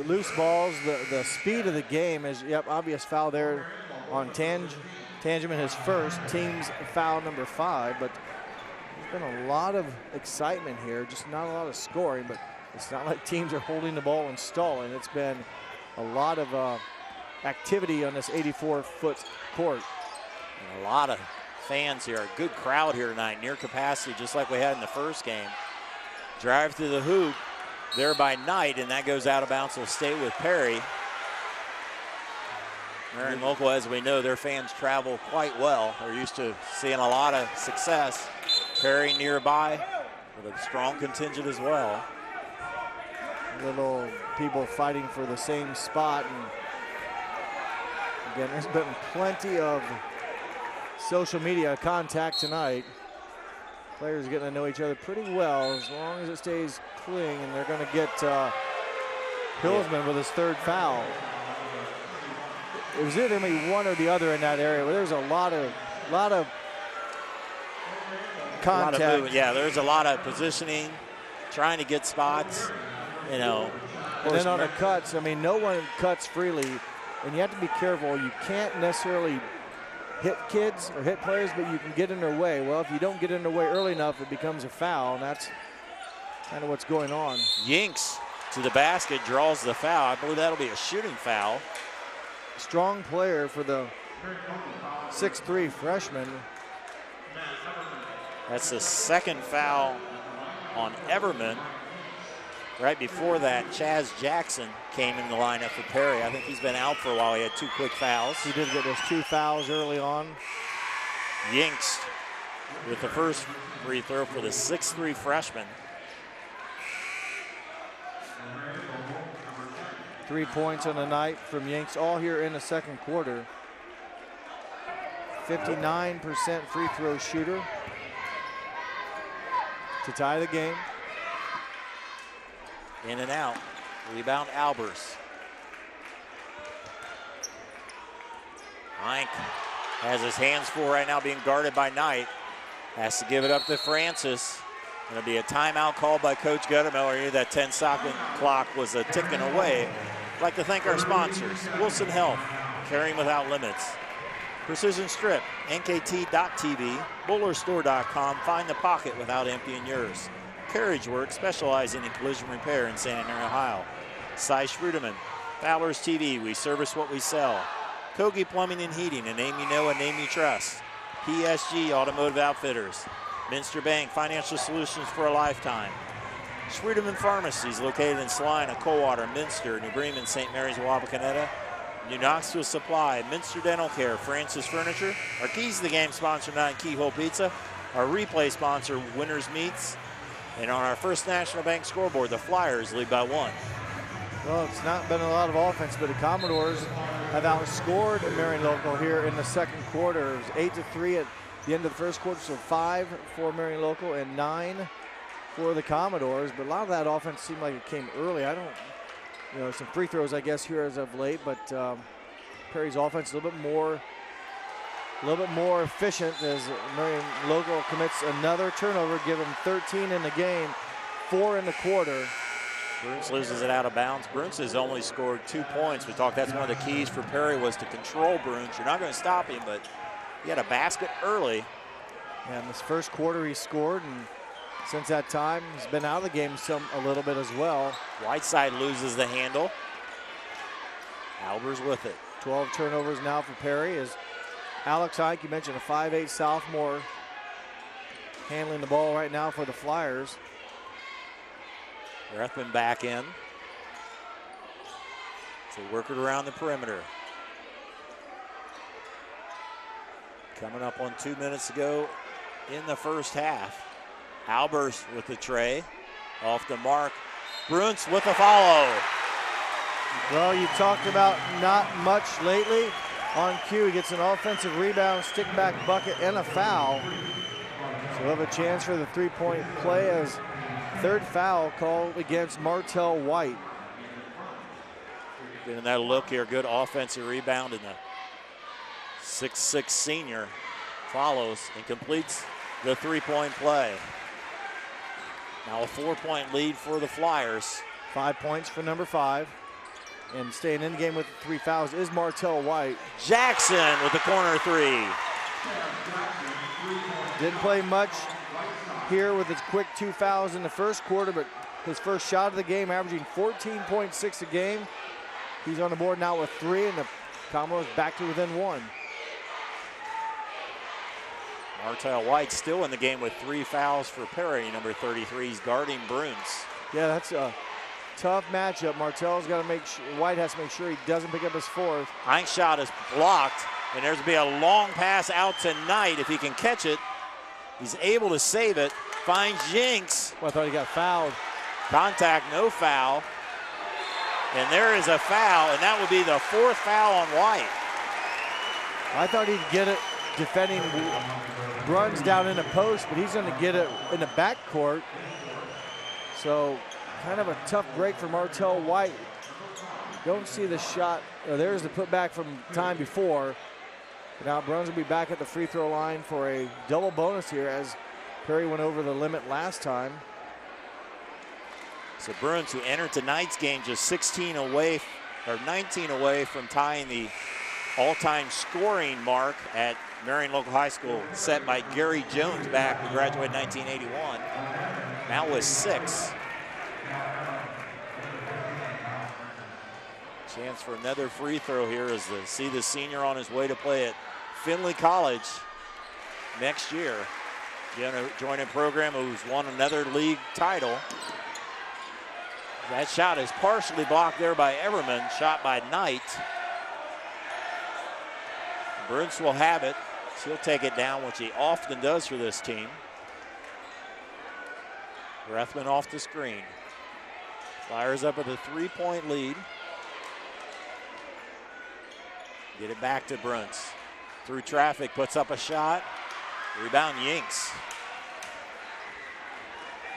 loose balls, the speed of the game is, obvious foul there on Tangeman, his first, team's foul number 5, but there's been a lot of excitement here, just not a lot of scoring, but it's not like teams are holding the ball and stalling. It's been a lot of activity on this 84-foot court. And a lot of fans here, a good crowd here tonight, near capacity, just like we had in the first game. Drive through the hoop. There by Knight, and that goes out of bounds. Will stay with Perry. Marion local, as we know, their fans travel quite well. They're used to seeing a lot of success. Perry nearby with a strong contingent as well. Little people fighting for the same spot. And again, there's been plenty of social media contact tonight. Players getting to know each other pretty well as long as it stays clean, and they're going to get Hillsman with his third foul. It was either maybe one or the other in that area, but there's a lot of contact. A lot of movement. Yeah, there's a lot of positioning, trying to get spots, you know. And then on the cuts, I mean, no one cuts freely, and you have to be careful. You can't necessarily hit kids or hit players, but you can get in their way. Well, if you don't get in their way early enough, it becomes a foul, and that's kind of what's going on. Yinks to the basket, draws the foul. I believe that'll be a shooting foul. Strong player for the 6'3" freshman. That's the second foul on Everman. Right before that, Chaz Jackson came in the lineup for Perry. I think he's been out for a while. He had 2 quick fouls. He did get those 2 fouls early on. Yinks with the first free throw for the 6'3" freshman. 3 points on the night from Yinks, all here in the second quarter. 59% free throw shooter to tie the game. In and out. Rebound Albers. Mike has his hands full right now, being guarded by Knight. Has to give it up to Francis. Going to be a timeout called by Coach Guttermiller. Knew that 10-second clock was ticking away. I'd like to thank our sponsors, Wilson Health, Caring Without Limits, Precision Strip, NKT.TV, BullerStore.com, find the pocket without emptying yours. Carriage Works, specializing in collision repair in San Antonio, Ohio. Cy Schrudeman, Fowler's TV, we service what we sell. Kogi Plumbing and Heating, a name you know, a name you trust. PSG Automotive Outfitters. Minster Bank, financial solutions for a lifetime. Schrudeman Pharmacies, located in Salina, Coldwater, Minster, New Bremen, St. Mary's, Wapakoneta. New Knoxville Supply, Minster Dental Care, Francis Furniture. Our Keys to the Game sponsor tonight, Keyhole Pizza. Our replay sponsor, Winners Meats. And on our First National Bank scoreboard, the Flyers lead by 1. Well, it's not been a lot of offense, but the Commodores have outscored Marion Local here in the second quarter. It was 8-3 at the end of the first quarter, so 5 for Marion Local and 9 for the Commodores. But a lot of that offense seemed like it came early. I don't, you know, some free throws, I guess, here as of late, but Perry's offense a little bit more efficient as Marion Local commits another turnover, give him 13 in the game, 4 in the quarter. Bruns loses it out of bounds. Bruns has only scored 2 points. We talked that's one of the keys for Perry was to control Bruns. You're not going to stop him, but he had a basket early. Yeah, in this first quarter he scored, and since that time he's been out of the game a little bit as well. Whiteside loses the handle. Albers with it. 12 turnovers now for Perry as Alex Ike, you mentioned a 5'8" sophomore, handling the ball right now for the Flyers. Rethman back in. So work it around the perimeter. Coming up on 2 minutes to go in the first half. Albers with the tray. Off the mark. Bruns with a follow. Well, you talked about not much lately. On cue, he gets an offensive rebound, stick back bucket, and a foul. So we'll have a chance for the three-point play as third foul called against Martell White. Getting that look here, good offensive rebound, and the 6'6" senior follows and completes the three-point play. Now a 4-point lead for the Flyers. 5 points for number 5. And staying in the game with 3 fouls is Martell White. Jackson with the corner 3. Didn't play much here with his quick 2 fouls in the first quarter, but his first shot of the game, averaging 14.6 a game. He's on the board now with 3, and the Commodores back to within 1. Martell White still in the game with 3 fouls for Perry, number 33. He's guarding Bruns. Yeah, that's a tough matchup. Martell's got to make sure, White has to make sure he doesn't pick up his 4th. Heinz shot is blocked, and there's going to be a long pass out to Knight. If he can catch it, he's able to save it. Finds Jinks. Well, I thought he got fouled. Contact, no foul. And there is a foul, and that would be the 4th foul on White. I thought he'd get it defending Bruns down in the post, but he's going to get it in the backcourt. So kind of a tough break for Martell White. Don't see the shot. There's the putback from time before. But now Bruns will be back at the free throw line for a double bonus here as Perry went over the limit last time. So Bruns, who entered tonight's game just 16 away, or 19 away from tying the all-time scoring mark at Marion Local High School, set by Gary Jones back, who graduated in 1981. Now with 6. Chance for another free throw here as to see the senior on his way to play at Findlay College next year. Join a program who's won another league title. That shot is partially blocked there by Everman, shot by Knight. Bruns will have it. He'll take it down, which he often does for this team. Rethman off the screen. Flyers up with a 3-point lead. Get it back to Bruns. Through traffic, puts up a shot. Rebound Yinks.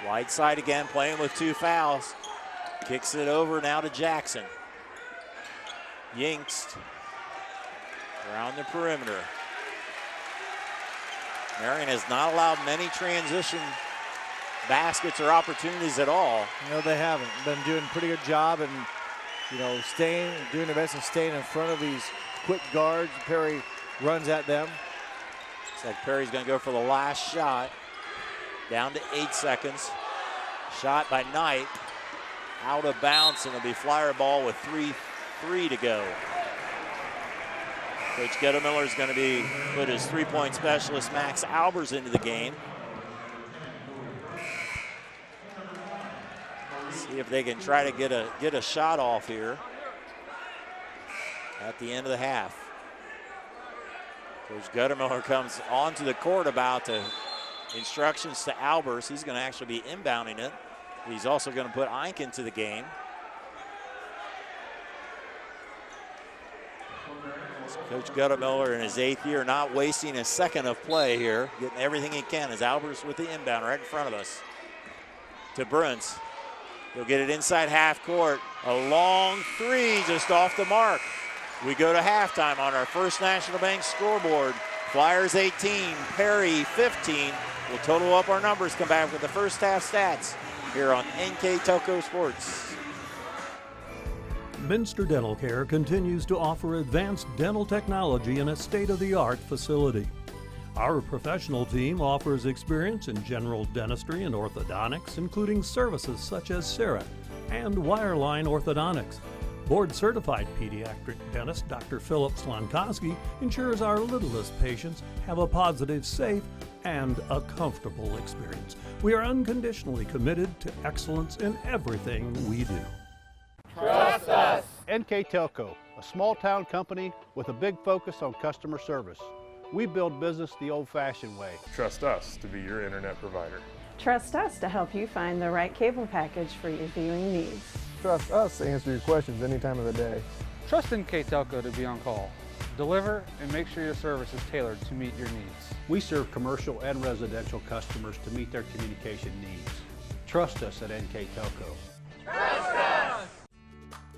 Wide side again, playing with 2 fouls. Kicks it over now to Jackson. Yinks around the perimeter. Marion has not allowed many transition baskets or opportunities at all. No, they haven't. Been doing a pretty good job and, doing their best and staying in front of these quick guards. Perry runs at them. Looks like Perry's going to go for the last shot. Down to 8 seconds. Shot by Knight. Out of bounds, and it'll be Flyer ball with 3:03 to go. Coach Gettemiller is going to put his 3-point specialist Max Albers into the game. See if they can try to get a shot off here at the end of the half. Coach Gettemiller comes onto the court about to instructions to Albers. He's going to actually be inbounding it. He's also going to put Eink into the game. So Coach Gettemiller in his 8th year, not wasting a second of play here, getting everything he can as Albers with the inbound right in front of us. To Bruns. He'll get it inside half court. A long 3 just off the mark. We go to halftime on our First National Bank scoreboard. Flyers 18, Perry 15. We'll total up our numbers, come back with the first half stats here on NKTelco Sports. Minster Dental Care continues to offer advanced dental technology in a state-of-the-art facility. Our professional team offers experience in general dentistry and orthodontics, including services such as CEREC and wireline orthodontics. Board-certified pediatric dentist Dr. Philip Slonkowski ensures our littlest patients have a positive, safe, and a comfortable experience. We are unconditionally committed to excellence in everything we do. Trust us! NKTelco, a small-town company with a big focus on customer service. We build business the old-fashioned way. Trust us to be your internet provider. Trust us to help you find the right cable package for your viewing needs. Trust us to answer your questions any time of the day. Trust NKTelco to be on call. Deliver and make sure your service is tailored to meet your needs. We serve commercial and residential customers to meet their communication needs. Trust us at NKTelco. Trust us!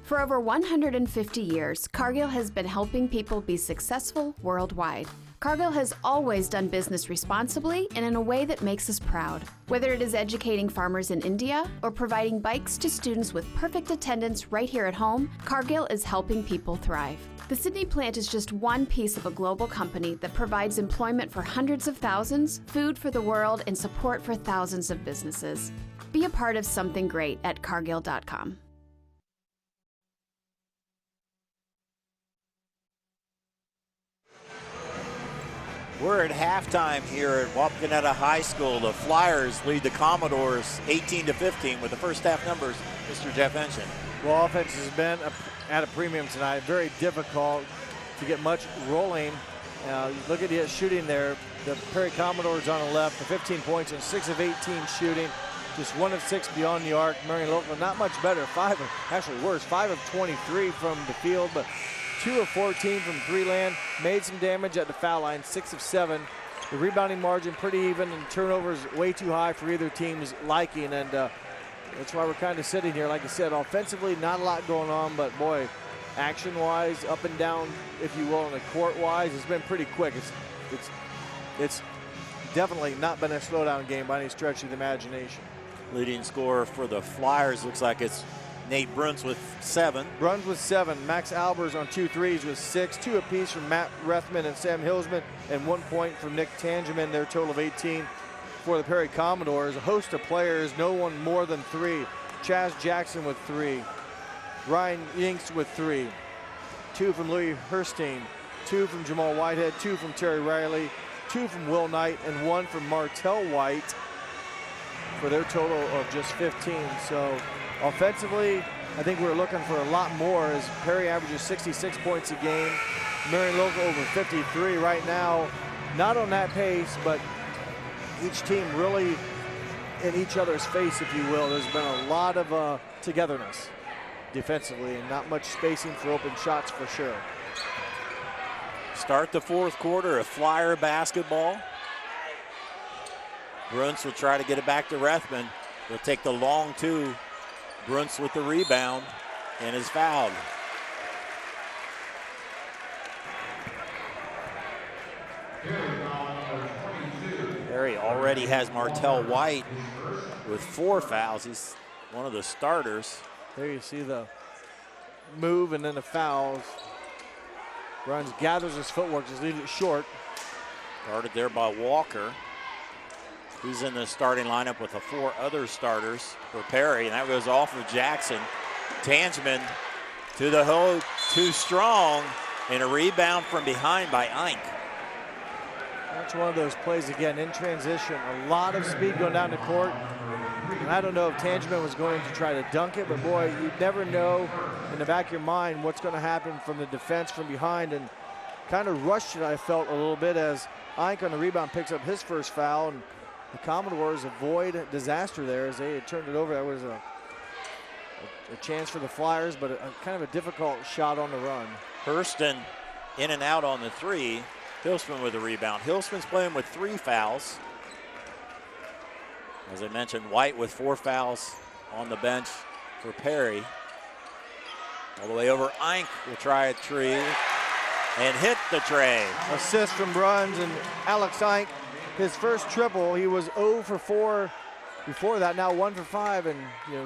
For over 150 years, Cargill has been helping people be successful worldwide. Cargill has always done business responsibly and in a way that makes us proud. Whether it is educating farmers in India or providing bikes to students with perfect attendance right here at home, Cargill is helping people thrive. The Sydney plant is just one piece of a global company that provides employment for hundreds of thousands, food for the world, and support for thousands of businesses. Be a part of something great at Cargill.com. We're at halftime here at Wapakoneta High School. The Flyers lead the Commodores 18-15 with the first half numbers. Mr. Jeff Ensign. Well, offense has been at a premium tonight. Very difficult to get much rolling. Look at the shooting there. The Perry Commodores on the left, the 15 points and 6 of 18 shooting. Just 1 of 6 beyond the arc. Marion Local not much better. 5 of 23 from the field, but 2 of 14 from three land, made some damage at the foul line, 6 of 7. The rebounding margin pretty even, and turnovers way too high for either team's liking, and that's why we're kind of sitting here. Like I said, offensively, not a lot going on, but boy, action-wise, up and down, if you will, and the court-wise, it's been pretty quick. It's definitely not been a slowdown game by any stretch of the imagination. Leading scorer for the Flyers looks like it's Nate Bruns with 7. Bruns with 7. Max Albers on 2 threes with 6. 2 apiece from Matt Rethman and Sam Hilsman, and 1 point from Nick Tangeman. Their total of 18 for the Perry Commodores. A host of players, no one more than 3. Chaz Jackson with 3. Ryan Yinks with 3. 2 from Louis Herstein. 2 from Jamal Whitehead. 2 from Terry Riley. 2 from Will Knight, and 1 from Martell White for their total of just 15. So offensively, I think we're looking for a lot more as Perry averages 66 points a game. Marion Local over 53 right now. Not on that pace, but each team really in each other's face, if you will. There's been a lot of togetherness defensively and not much spacing for open shots for sure. Start the fourth quarter of Flyer basketball. Bruns will try to get it back to Rethman. He'll take the long 2. Bruns with the rebound and is fouled. Perry already has Martell White with 4 fouls. He's one of the starters. There you see the move and then the fouls. Bruns gathers his footwork, just leaves it short. Guarded there by Walker. He's in the starting lineup with the 4 other starters for Perry, and that goes off of Jackson. Tangeman to the hole, too strong, and a rebound from behind by Eink. That's one of those plays, again, in transition. A lot of speed going down the court. And I don't know if Tangeman was going to try to dunk it, but boy, you never know in the back of your mind what's going to happen from the defense from behind, and kind of rushed it, I felt, a little bit as Eink on the rebound picks up his first foul, and the Commodores avoid disaster there as they had turned it over. That was a chance for the Flyers, but a kind of a difficult shot on the run. Hurston in and out on the 3. Hilsman with the rebound. Hilsman's playing with 3 fouls. As I mentioned, White with 4 fouls on the bench for Perry. All the way over, Eink will try a tree and hit the tray. Assist from Bruns and Alex Eink. His first triple, he was 0 for 4 before that, now 1 for 5. And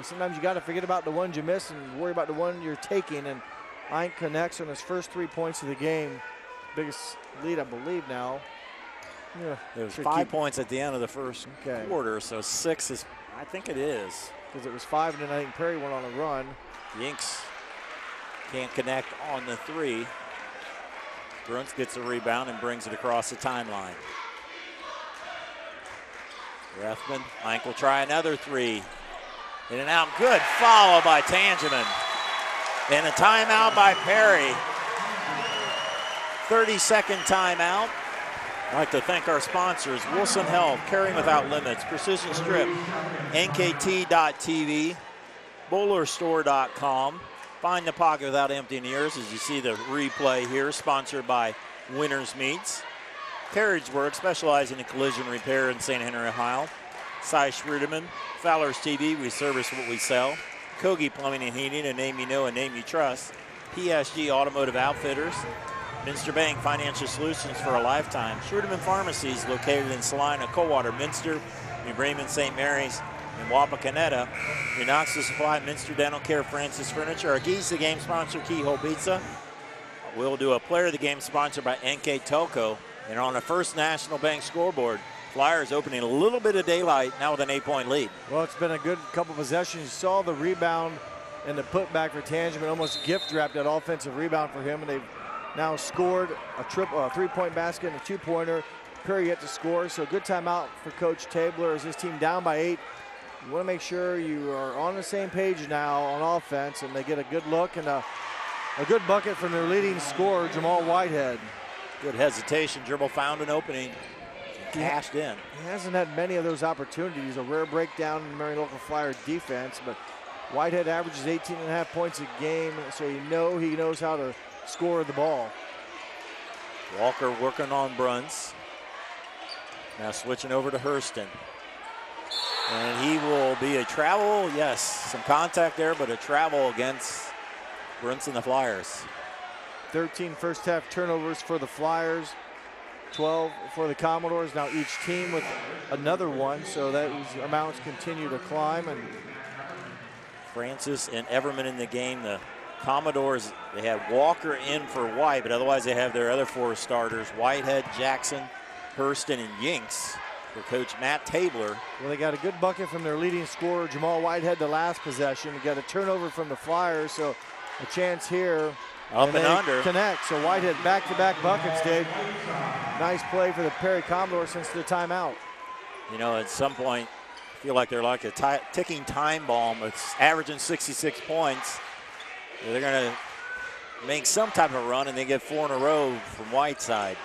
sometimes you got to forget about the ones you miss and worry about the one you're taking. And Eink connects on his first 3 points of the game. Biggest lead, I believe, now. Yeah, there was 5 points at the end of the first quarter, so 6 is, I think it is. Because it was 5, and then I think Perry went on a run. Yinks can't connect on the 3. Bruns gets a rebound and brings it across the timeline. Rethman, Eink will try another 3. In and out, good follow by Tangeman. And a timeout by Perry. 30-second timeout. I'd like to thank our sponsors, Wilson Health, Caring Without Limits, Precision Strip, NKT.TV, BowlerStore.com. Find the pocket without emptying ears as you see the replay here, sponsored by Winners Meats. Carriage Works, specializing in collision repair in St. Henry, Ohio. Cy Schrudeman, Fowler's TV, we service what we sell. Kogi Plumbing and Heating, a name you know, a name you trust. PSG Automotive Outfitters. Minster Bank Financial Solutions for a lifetime. Schrudeman Pharmacies, located in Salina, Coldwater, Minster, New Bremen, St. Mary's, and Wapakoneta. Your Knoxville Supply, Minster Dental Care, Francis Furniture. Our Geese the Game sponsor, Keyhole Pizza. We'll do a Player of the Game sponsored by NKTelco. And on the First National Bank scoreboard, Flyers opening a little bit of daylight now with an 8-point lead. Well, it's been a good couple possessions. You saw the rebound and the putback for Tangeman, almost gift wrapped that offensive rebound for him, and they've now scored a 3-point basket and a 2-pointer. Perry yet to score, so good timeout for Coach Tabler as his team down by 8. You want to make sure you are on the same page now on offense, and they get a good look and a good bucket from their leading scorer, Jamal Whitehead. Good hesitation, dribble found an opening, cashed in. He hasn't had many of those opportunities, a rare breakdown in the Marion Local Flyer defense, but Whitehead averages 18.5 points a game, so he knows how to score the ball. Walker working on Bruns. Now switching over to Hurston. And he will be a travel, yes, some contact there, but a travel against Bruns and the Flyers. 13 first half turnovers for the Flyers, 12 for the Commodores. Now each team with another one, so those amounts continue to climb. And Francis and Everman in the game. The Commodores, they had Walker in for White, but otherwise they have their other 4 starters, Whitehead, Jackson, Hurston, and Yinks for Coach Matt Tabler. Well, they got a good bucket from their leading scorer, Jamal Whitehead, the last possession. They got a turnover from the Flyers, so a chance here. Up and under. Connect, so Whitehead back-to-back buckets, Dave. Nice play for the Perry Commodores since the timeout. You know, at some point, I feel like they're like a ticking time bomb. It's averaging 66 points. They're going to make some type of run, and they get 4 in a row from Whiteside.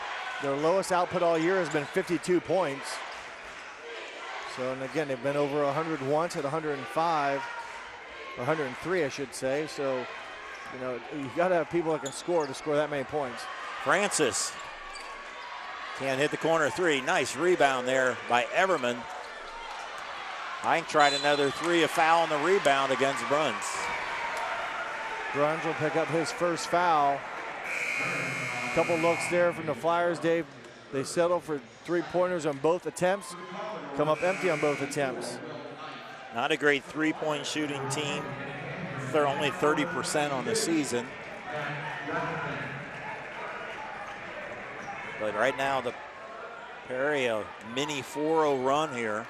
Their lowest output all year has been 52 points. So, and again, they've been over 100 once at 105, or 103, I should say. So, you know, you got to have people that can score to score that many points. Francis can't hit the corner 3. Nice rebound there by Everman. Hike tried another 3, a foul on the rebound against Bruns. Bruns will pick up his first foul. A couple looks there from the Flyers, Dave. They settle for 3-pointers on both attempts, come up empty on both attempts. Not a great 3-point shooting team. They're only 30% on the season. But right now, the Perry, a mini 4-0 run here.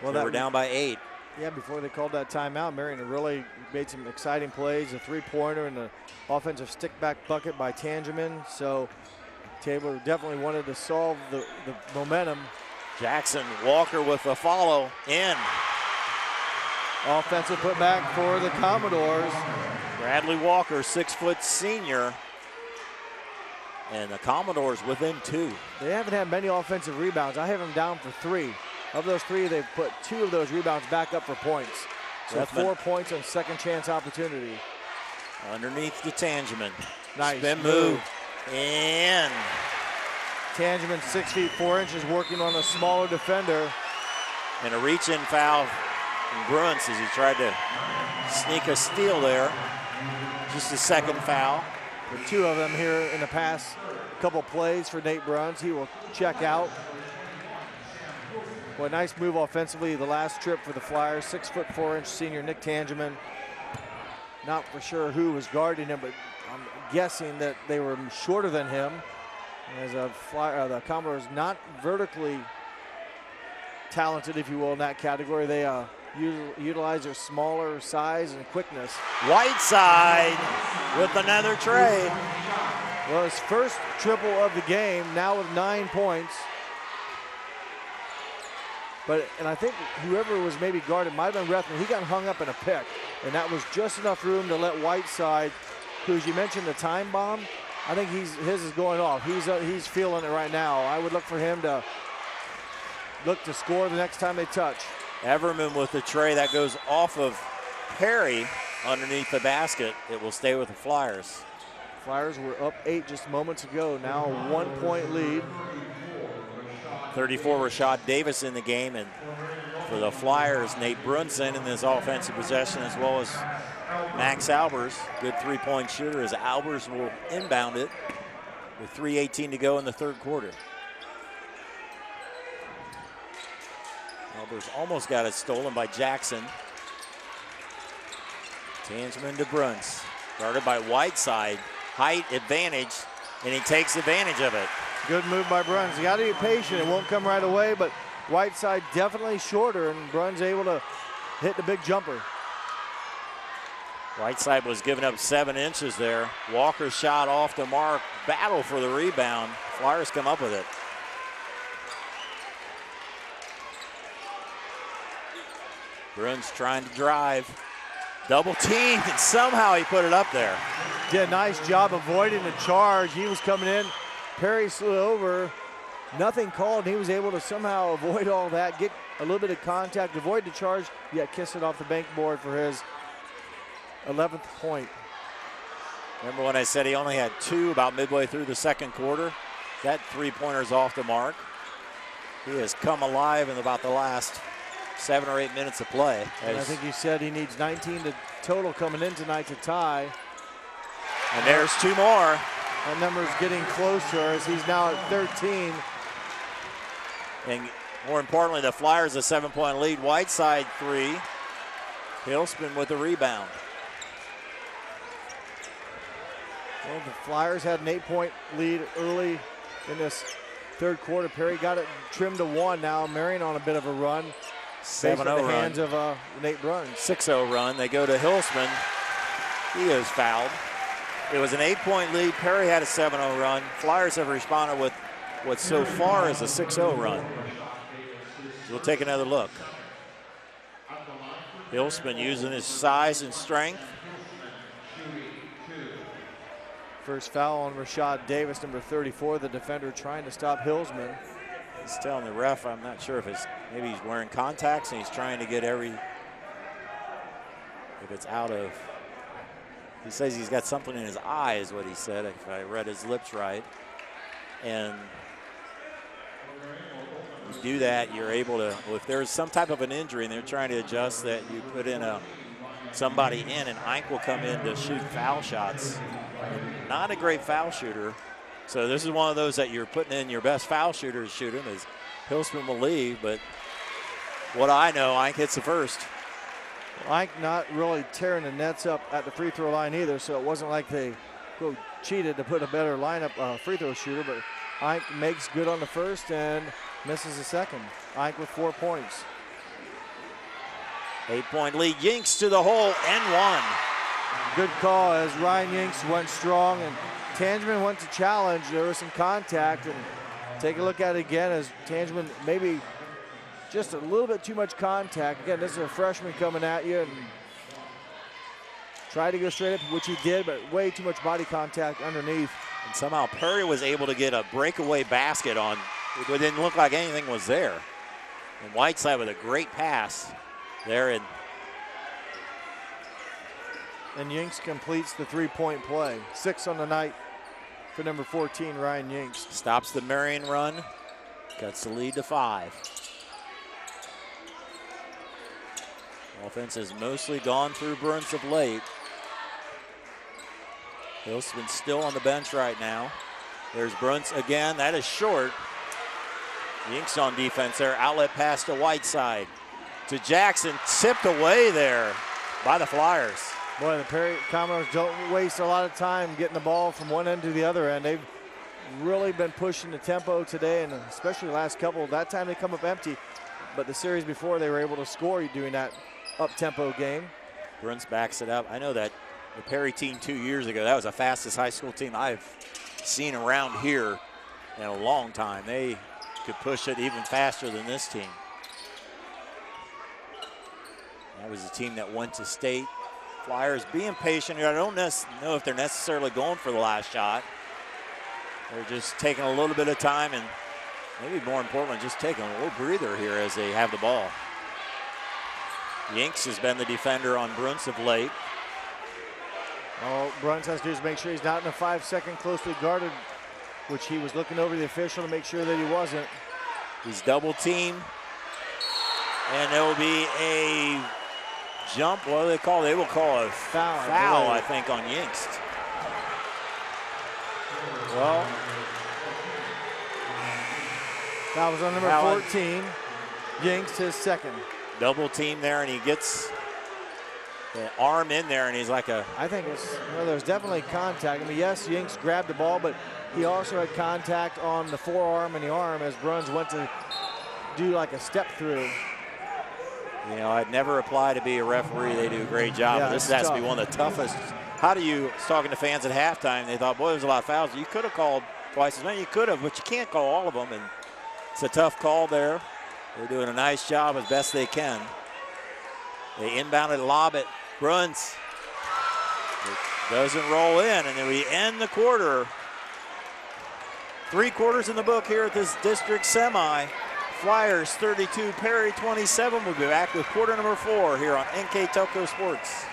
Well, they were down by 8. Yeah, before they called that timeout, Marion really made some exciting plays, a 3-pointer and an offensive stick-back bucket by Tangeman. So Tabler definitely wanted to solve the momentum. Jackson Walker with a follow in. Offensive putback for the Commodores. Bradley Walker, 6-foot senior. And the Commodores within 2. They haven't had many offensive rebounds. I have them down for 3. Of those 3, they've put 2 of those rebounds back up for points. So 4 points on second chance opportunity. Underneath the Tangeman. Nice spin move. In. Tangeman 6 feet 4 inches working on a smaller defender. And a reach-in foul from Bruns as he tried to sneak a steal there. Just a second foul. The 2 of them here in the past couple plays for Nate Bruns. He will check out. Boy, nice move offensively the last trip for the Flyers. 6 foot 4 inch senior Nick Tangeman. Not for sure who was guarding him, but I'm guessing that they were shorter than him. As the Commodores not vertically talented, if you will, in that category. They utilize their smaller size and quickness. Whiteside with another tray. Well, his first triple of the game, now with 9 points. And I think whoever was maybe guarded might have been Rethman. He got hung up in a pick, and that was just enough room to let Whiteside, who, as you mentioned, the time bomb, I think his is going off. He's feeling it right now. I would look for him to look to score the next time they touch. Everman with the tray that goes off of Perry underneath the basket. It will stay with the Flyers. Flyers were up 8 just moments ago. Now a 1-point lead. 34 Rashad Davis in the game, and for the Flyers, Nate Brunson in this offensive possession, as well as Max Albers, good 3-point shooter, as Albers will inbound it with 3:18 to go in the third quarter. Albers almost got it stolen by Jackson. Tangeman to Bruns, guarded by Whiteside, height advantage, and he takes advantage of it. Good move by Bruns. You got to be patient. It won't come right away, but Whiteside definitely shorter, and Bruns able to hit the big jumper. Whiteside was giving up 7 inches there. Walker shot off the mark. Battle for the rebound. Flyers come up with it. Bruns trying to drive. Double team, and somehow he put it up there. Did a nice job avoiding the charge. He was coming in. Perry slid over, nothing called, and he was able to somehow avoid all that, get a little bit of contact, avoid the charge, yet kiss it off the bank board for his 11th point. Remember when I said he only had 2 about midway through the second quarter? That three-pointer's off the mark. He has come alive in about the last 7 or 8 minutes of play. And I think you said he needs 19 total coming in tonight to tie. And there's 2 more. That number's getting closer as he's now at 13. And more importantly, the Flyers a 7-point lead. Whiteside 3. Hillsman with the rebound. Well, the Flyers had an 8-point lead early in this third quarter. Perry got it trimmed to 1 now. Marion on a bit of a run. 7-0 run. hands of Nate Bruns. 6-0 run. They go to Hillsman. He is fouled. It was an 8-point lead. Perry had a 7-0 run. Flyers have responded with what so far is a 6-0 run. We'll take another look. Hillsman using his size and strength. First foul on Rashad Davis, number 34, the defender trying to stop Hillsman. He's telling the ref, I'm not sure if maybe he's wearing contacts and he's trying to get if it's out of, he says he's got something in his eye is what he said, if I read his lips right. And you do that, you're able to, well, if there's some type of an injury and they're trying to adjust that, you put in somebody in, and Ike will come in to shoot foul shots. And not a great foul shooter. So this is one of those that you're putting in your best foul shooter to shoot him, as Hillsman will leave, but what I know, Ike hits the first. Ike not really tearing the nets up at the free throw line either, so it wasn't like they cheated to put a better lineup free throw shooter, but Ike makes good on the first and misses the second. Ike with 4 points. 8-point lead. Yinks to the hole and 1. Good call as Ryan Yinks went strong and Tangeman went to challenge. There was some contact, and take a look at it again as Tangeman maybe just a little bit too much contact. Again, this is a freshman coming at you and tried to go straight up, which he did, but way too much body contact underneath. And somehow Perry was able to get a breakaway basket on. It didn't look like anything was there. And Whiteside with a great pass there. And Yinks completes the 3-point play. 6 on the night for number 14, Ryan Yinks. Stops the Marion run, cuts the lead to 5. Offense has mostly gone through Bruns of late. Hillsman still on the bench right now. There's Bruns again, that is short. Yinks on defense there, outlet pass to Whiteside. To Jackson, tipped away there by the Flyers. Boy, the Perry Commodores don't waste a lot of time getting the ball from one end to the other end. They've really been pushing the tempo today, and especially the last couple. That time they come up empty, but the series before they were able to score doing that up-tempo game. Bruns backs it up. I know that the Perry team 2 years ago, that was the fastest high school team I've seen around here in a long time. They could push it even faster than this team. That was a team that went to state. Flyers being patient here. I don't know if they're necessarily going for the last shot. They're just taking a little bit of time and maybe more importantly, just taking a little breather here as they have the ball. Yinks has been the defender on Bruns of late. All Bruns has to do is make sure he's not in a 5-second closely guarded, which he was looking over the official to make sure that he wasn't. He's double teamed, and there will be a jump. What do they call it? They will call a foul, I think, on Yinks. Well, that was on number 14. Yinks, his second. Double team there, and he gets the arm in there, and he's like I think there's definitely contact. I mean, yes, Yinks grabbed the ball, but he also had contact on the forearm and the arm as Bruns went to do like a step through. You know, I'd never apply to be a referee. They do a great job. Yeah, but this has to be one of the toughest. How do you, talking to fans at halftime, they thought, boy, there's a lot of fouls. You could have called twice as many. You could have, but you can't call all of them. And it's a tough call there. They're doing a nice job as best they can. They inbounded lob at Bruns. It doesn't roll in, and then we end the quarter. 3 quarters in the book here at this district semi. Flyers 32, Perry 27. We'll be back with quarter number 4 here on NKTelco Sports.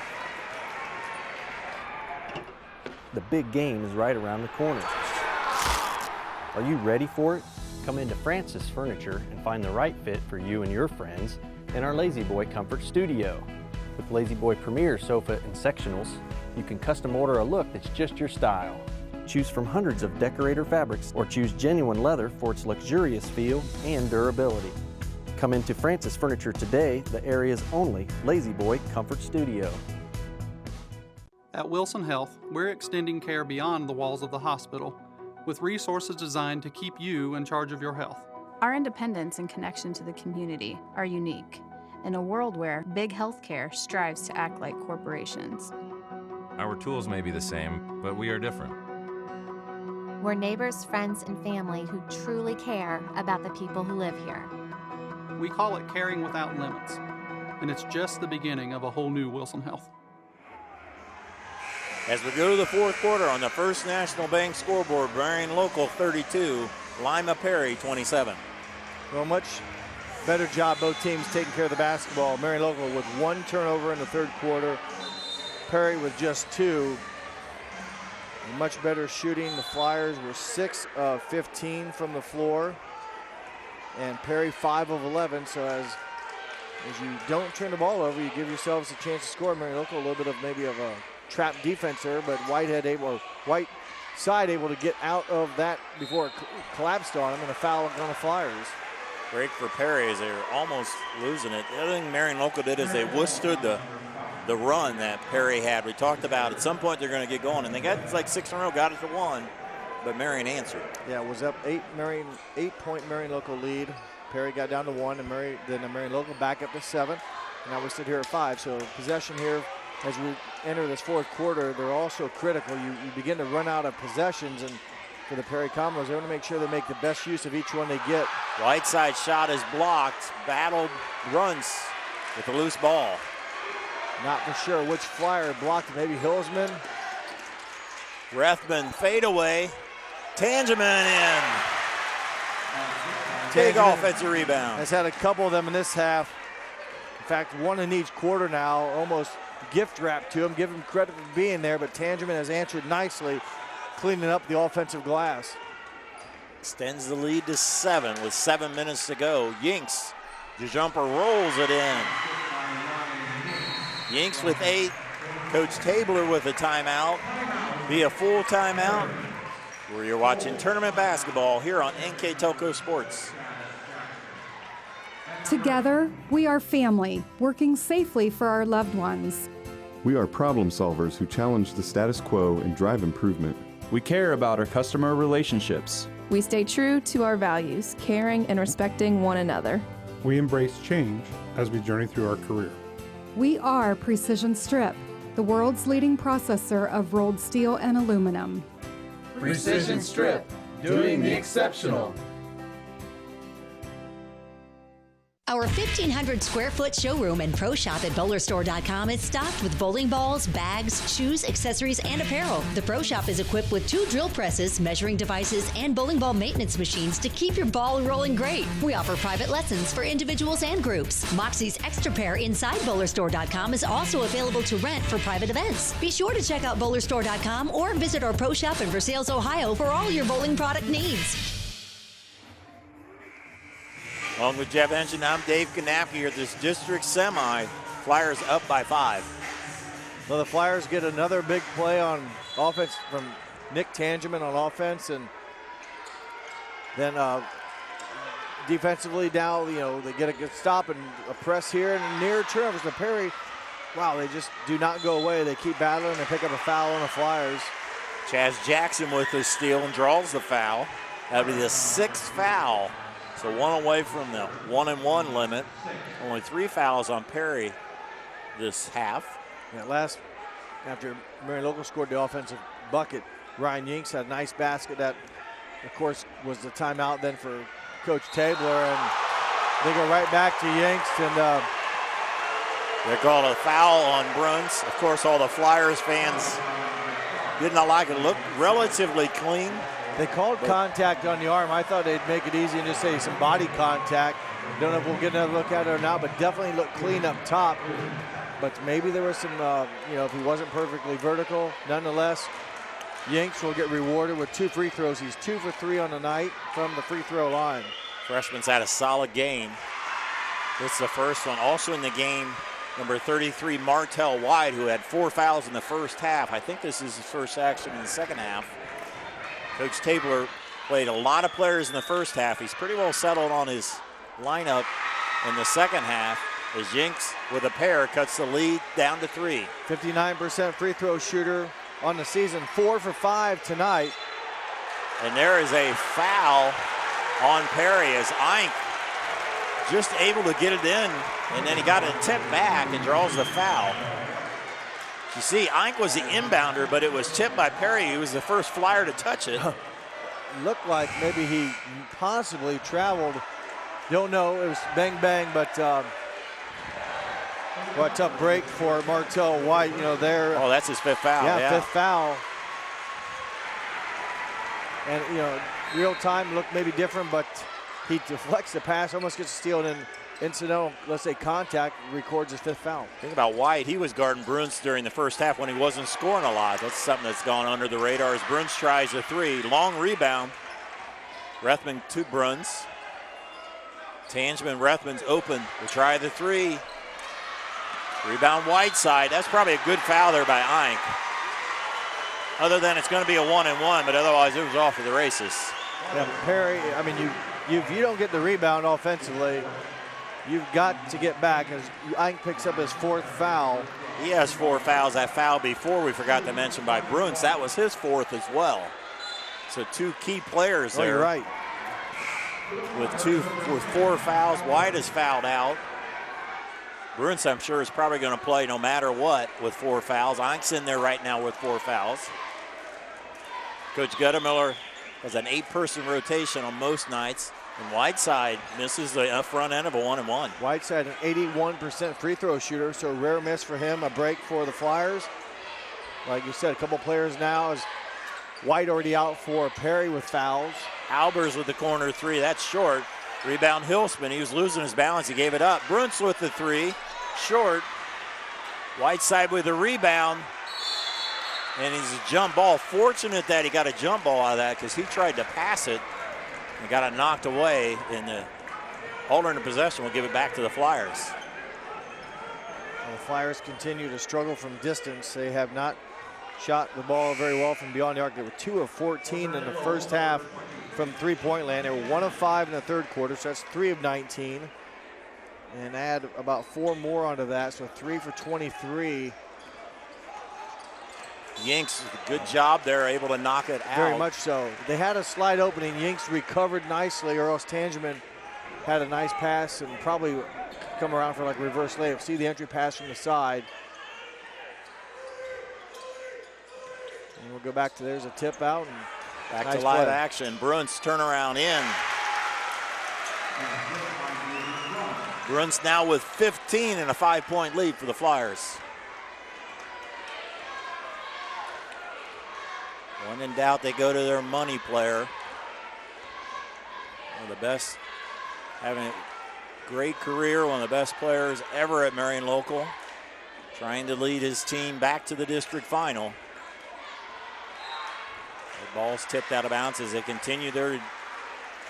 The big game is right around the corner. Are you ready for it? Come into Francis Furniture and find the right fit for you and your friends in our Lazy Boy Comfort Studio. With Lazy Boy Premier Sofa and Sectionals, you can custom order a look that's just your style. Choose from hundreds of decorator fabrics or choose genuine leather for its luxurious feel and durability. Come into Francis Furniture today, the area's only Lazy Boy Comfort Studio. At Wilson Health, we're extending care beyond the walls of the hospital with resources designed to keep you in charge of your health. Our independence and connection to the community are unique in a world where big healthcare strives to act like corporations. Our tools may be the same, but we are different. We're neighbors, friends, and family who truly care about the people who live here. We call it caring without limits, and it's just the beginning of a whole new Wilson Health. As we go to the fourth quarter on the First National Bank scoreboard, Marion Local 32, Lima Perry 27. Well, much better job both teams taking care of the basketball. Marion Local with 1 turnover in the third quarter. Perry with just 2. Much better shooting. The Flyers were 6 of 15 from the floor. And Perry 5 of 11. So as you don't turn the ball over, you give yourselves a chance to score. Marion Local a little bit of maybe of a trap defense there, but Whiteside able to get out of that before it collapsed on him, and a foul on the Flyers. Break for Perry as they were almost losing it. The other thing Marion Local did is they withstood the run that Perry had. We talked about at some point they're going to get going, and they got like 6 in a row, got it to 1, but Marion answered. Yeah, it was up 8-point Marion Local lead. Perry got down to 1, and then the Marion Local back up to 7. And now we sit here at 5. So possession here as we enter this fourth quarter, they're also critical. You begin to run out of possessions, and for the Perry Commodores, they want to make sure they make the best use of each one they get. Whiteside shot is blocked. Battled runs with a loose ball. Not for sure which Flyer blocked it. Maybe Hillsman. Rethman fadeaway. Tangeman in. Big offensive rebound. Has had a couple of them in this half. In fact, 1 in each quarter now. Almost gift wrapped to him. Give him credit for being there, but Tangeman has answered nicely, cleaning up the offensive glass. Extends the lead to 7 with 7 minutes to go. Yinks, the jumper rolls it in. Yinks with 8. Coach Tabler with a timeout. Be a full timeout. Where you're watching tournament basketball here on NKTelco Sports. Together, we are family, working safely for our loved ones. We are problem solvers who challenge the status quo and drive improvement. We care about our customer relationships. We stay true to our values, caring and respecting one another. We embrace change as we journey through our career. We are Precision Strip, the world's leading processor of rolled steel and aluminum. Precision Strip, doing the exceptional. Our 1,500 square foot showroom and pro shop at bowlerstore.com is stocked with bowling balls, bags, shoes, accessories, and apparel. The pro shop is equipped with 2 drill presses, measuring devices, and bowling ball maintenance machines to keep your ball rolling great. We offer private lessons for individuals and groups. Moxie's Extra Pair inside bowlerstore.com is also available to rent for private events. Be sure to check out bowlerstore.com or visit our pro shop in Versailles, Ohio for all your bowling product needs. Along with Jeff Engine, I'm Dave Knapke here at this district semi. Flyers up by 5. Well, the Flyers get another big play on offense from Nick Tangeman on offense, and then defensively now, they get a good stop and a press here, and near turnovers to Perry. Wow, they just do not go away. They keep battling and pick up a foul on the Flyers. Chaz Jackson with the steal and draws the foul. That'll be the 6th foul. So 1 away from the 1-and-1 limit. Only 3 fouls on Perry this half. Yeah, after Marion Local scored the offensive bucket, Ryan Yinks had a nice basket that, of course, was the timeout then for Coach Tabler, and they go right back to Yinks, and they called a foul on Bruns. Of course, all the Flyers fans did not like it. It looked relatively clean. They called contact on the arm. I thought they'd make it easy and just say some body contact. Don't know if we'll get another look at it or not, but definitely looked clean up top. But maybe there was some, if he wasn't perfectly vertical, nonetheless, Yanks will get rewarded with 2 free throws. He's 2 for 3 on the night from the free throw line. Freshman's had a solid game. This is the first one. Also in the game, number 33, Martell White, who had 4 fouls in the first half. I think this is his first action in the second half. Coach Tabler played a lot of players in the first half. He's pretty well settled on his lineup in the second half as Yanks with a pair cuts the lead down to 3. 59% free throw shooter on the season, 4 for 5 tonight. And there is a foul on Perry as Ink just able to get it in, and then he got a tip back and draws the foul. You see, Ink was the inbounder, but it was tipped by Perry. He was the first Flyer to touch it. Looked like maybe he possibly traveled. Don't know, it was bang bang, but what a tough break for Martell White, you know, there. Oh, that's his 5th foul. Yeah, 5th foul. And, you know, real time looked maybe different, but he deflects the pass, almost gets a steal, and then incidental, let's say contact, records his 5th foul. Think about White. He was guarding Bruns during the first half when he wasn't scoring a lot. That's something that's gone under the radar as Bruns tries a 3. Long rebound. Rethman to Bruns. Tangeman, Rethman's open. Will try the 3. Rebound Whiteside. That's probably a good foul there by Ink. Other than it's going to be a 1-and-1, but otherwise it was off to the races. Yeah, Perry, I mean, if you don't get the rebound offensively, you've got to get back as Ink picks up his 4th foul. He has 4 fouls. That foul before we forgot to mention by Bruns, that was his 4th as well. So 2 key players there. Oh, you're right. With 4 fouls, White is fouled out. Bruns, I'm sure, is probably going to play no matter what with 4 fouls. Ink's in there right now with 4 fouls. Coach Guttermiller has an 8-person rotation on most nights, and Whiteside misses the front end of a 1-and-1. Whiteside, an 81% free throw shooter, so rare miss for him, a break for the Flyers. Like you said, a couple players now, as White already out for Perry with fouls. Albers with the corner 3, that's short. Rebound Hilsman, he was losing his balance, he gave it up. Bruns with the 3, short. Whiteside with the rebound, and he's a jump ball. Fortunate that he got a jump ball out of that because he tried to pass it and got it knocked away, and the alternate possession will give it back to the Flyers. Well, the Flyers continue to struggle from distance. They have not shot the ball very well from beyond the arc. They were 2 of 14 in the first half from three-point land. They were 1 of 5 in the third quarter, so that's 3 of 19. And add about 4 more onto that, so 3 for 23. Yanks, good job there, able to knock it out. Very much so. They had a slide opening. Yanks recovered nicely, or else Tangeman had a nice pass and probably come around for like a reverse layup. See the entry pass from the side. And we'll go back to, there's a tip out. And back nice to live play. action. Bruns turnaround in. Bruns now with 15 and a 5-point lead for the Flyers. When in doubt, they go to their money player. One of the best, having a great career, one of the best players ever at Marion Local, trying to lead his team back to the district final. The ball's tipped out of bounds as they continue to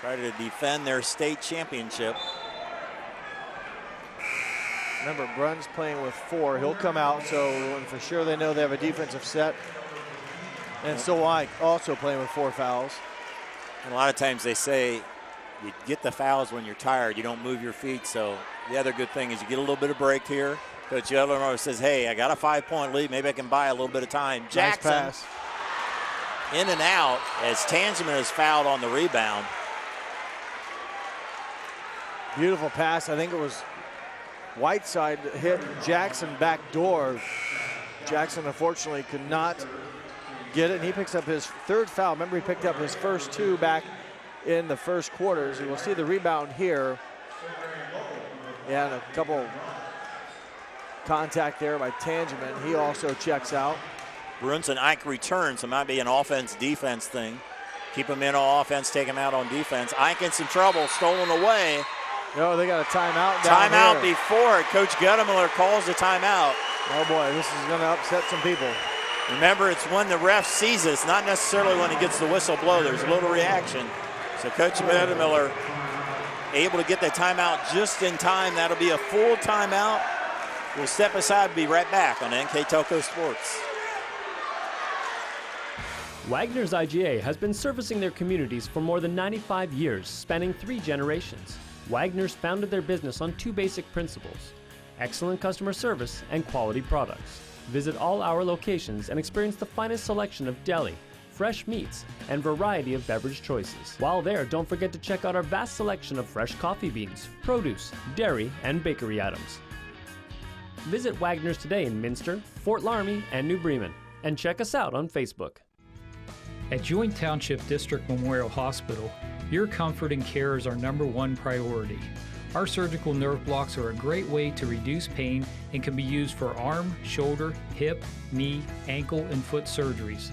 try to defend their state championship. Remember, Bruns playing with 4. He'll come out, so for sure they know they have a defensive set. And so Ike also playing with 4 fouls. And a lot of times they say you get the fouls when you're tired. You don't move your feet. So the other good thing is you get a little bit of break here. Coach Yellermore says, hey, I got a 5-point lead. Maybe I can buy a little bit of time. Jackson nice pass. In and out as Tangeman is fouled on the rebound. Beautiful pass. I think it was Whiteside hit Jackson back door. Jackson unfortunately could not get it, and he picks up his 3rd foul. Remember, he picked up his first 2 back in the first quarters. You will see the rebound here. Yeah, and a couple contact there by Tangeman. He also checks out. Bruns and Ike return, so it might be an offense-defense thing. Keep him in on offense, take him out on defense. Ike in some trouble, stolen away. No, they got a timeout down Timeout here. before. Coach Guttemiller calls the timeout. Oh boy, this is going to upset some people. Remember, it's when the ref sees it. It's not necessarily when he gets the whistle blow. There's a little reaction. So Coach Miller able to get that timeout just in time. That'll be a full timeout. We'll step aside and be right back on NKTelco Sports. Wagner's IGA has been servicing their communities for more than 95 years, spanning 3 generations. Wagner's founded their business on 2 basic principles: excellent customer service and quality products. Visit all our locations and experience the finest selection of deli, fresh meats, and variety of beverage choices. While there, don't forget to check out our vast selection of fresh coffee beans, produce, dairy, and bakery items. Visit Wagner's today in Minster, Fort Laramie, and New Bremen, and check us out on Facebook. At Joint Township District Memorial Hospital, your comfort and care is our #1 priority. Our surgical nerve blocks are a great way to reduce pain and can be used for arm, shoulder, hip, knee, ankle, and foot surgeries.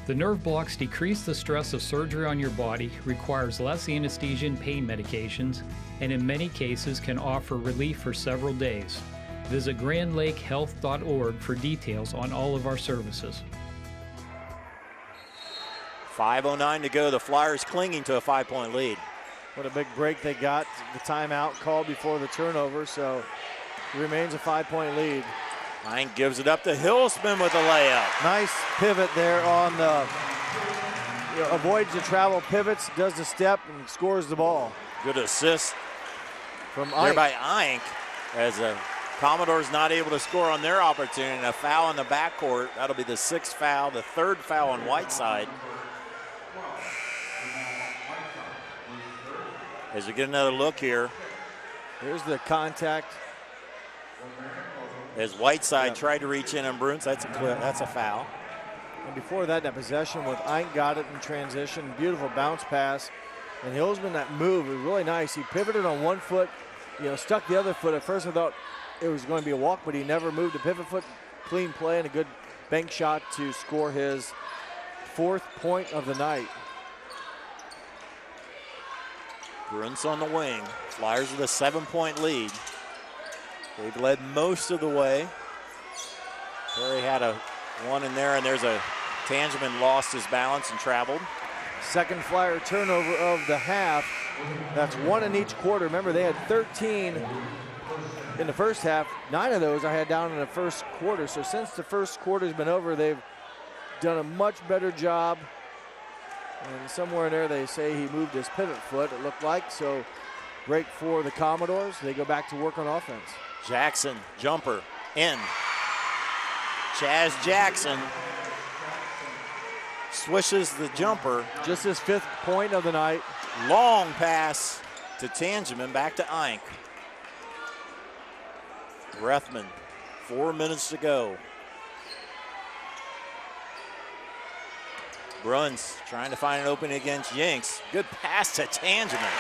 The nerve blocks decrease the stress of surgery on your body, requires less anesthesia and pain medications, and in many cases can offer relief for several days. Visit grandlakehealth.org for details on all of our services. 5:09 to go. The Flyers clinging to a 5-point lead. What a big break they got. The timeout called before the turnover, so it remains a 5-point lead. Ink gives it up to Hillsman with a layup. Nice pivot there on the, avoids the travel pivots, does the step, and scores the ball. Good assist from there Ike. by Ink, as the Commodores not able to score on their opportunity. And a foul in the backcourt. That'll be the 6th foul, the 3rd foul on Whiteside. As we get another look here. Here's the contact. As Whiteside tried to reach in on Bruns, that's a foul. And before that possession with Ink got it in transition. Beautiful bounce pass. And Hillsman, that move was really nice. He pivoted on one foot, stuck the other foot. At first I thought it was going to be a walk, but he never moved the pivot foot. Clean play and a good bank shot to score his 4th point of the night. Bruns on the wing. Flyers with a 7-point lead. They've led most of the way. Perry had one in there, and there's a Tangeman lost his balance and traveled. Second Flyer turnover of the half. That's 1 in each quarter. Remember, they had 13 in the first half. 9 of those I had down in the first quarter. So since the first quarter's been over, they've done a much better job. And somewhere in there they say he moved his pivot foot, it looked like. So break for the Commodores. They go back to work on offense. Jackson, jumper, in. Chaz Jackson swishes the jumper. Just his 5th point of the night. Long pass to Tangeman, back to Ink. Rethman, 4 minutes to go. Bruns trying to find an opening against Yanks. Good pass to Tangeman.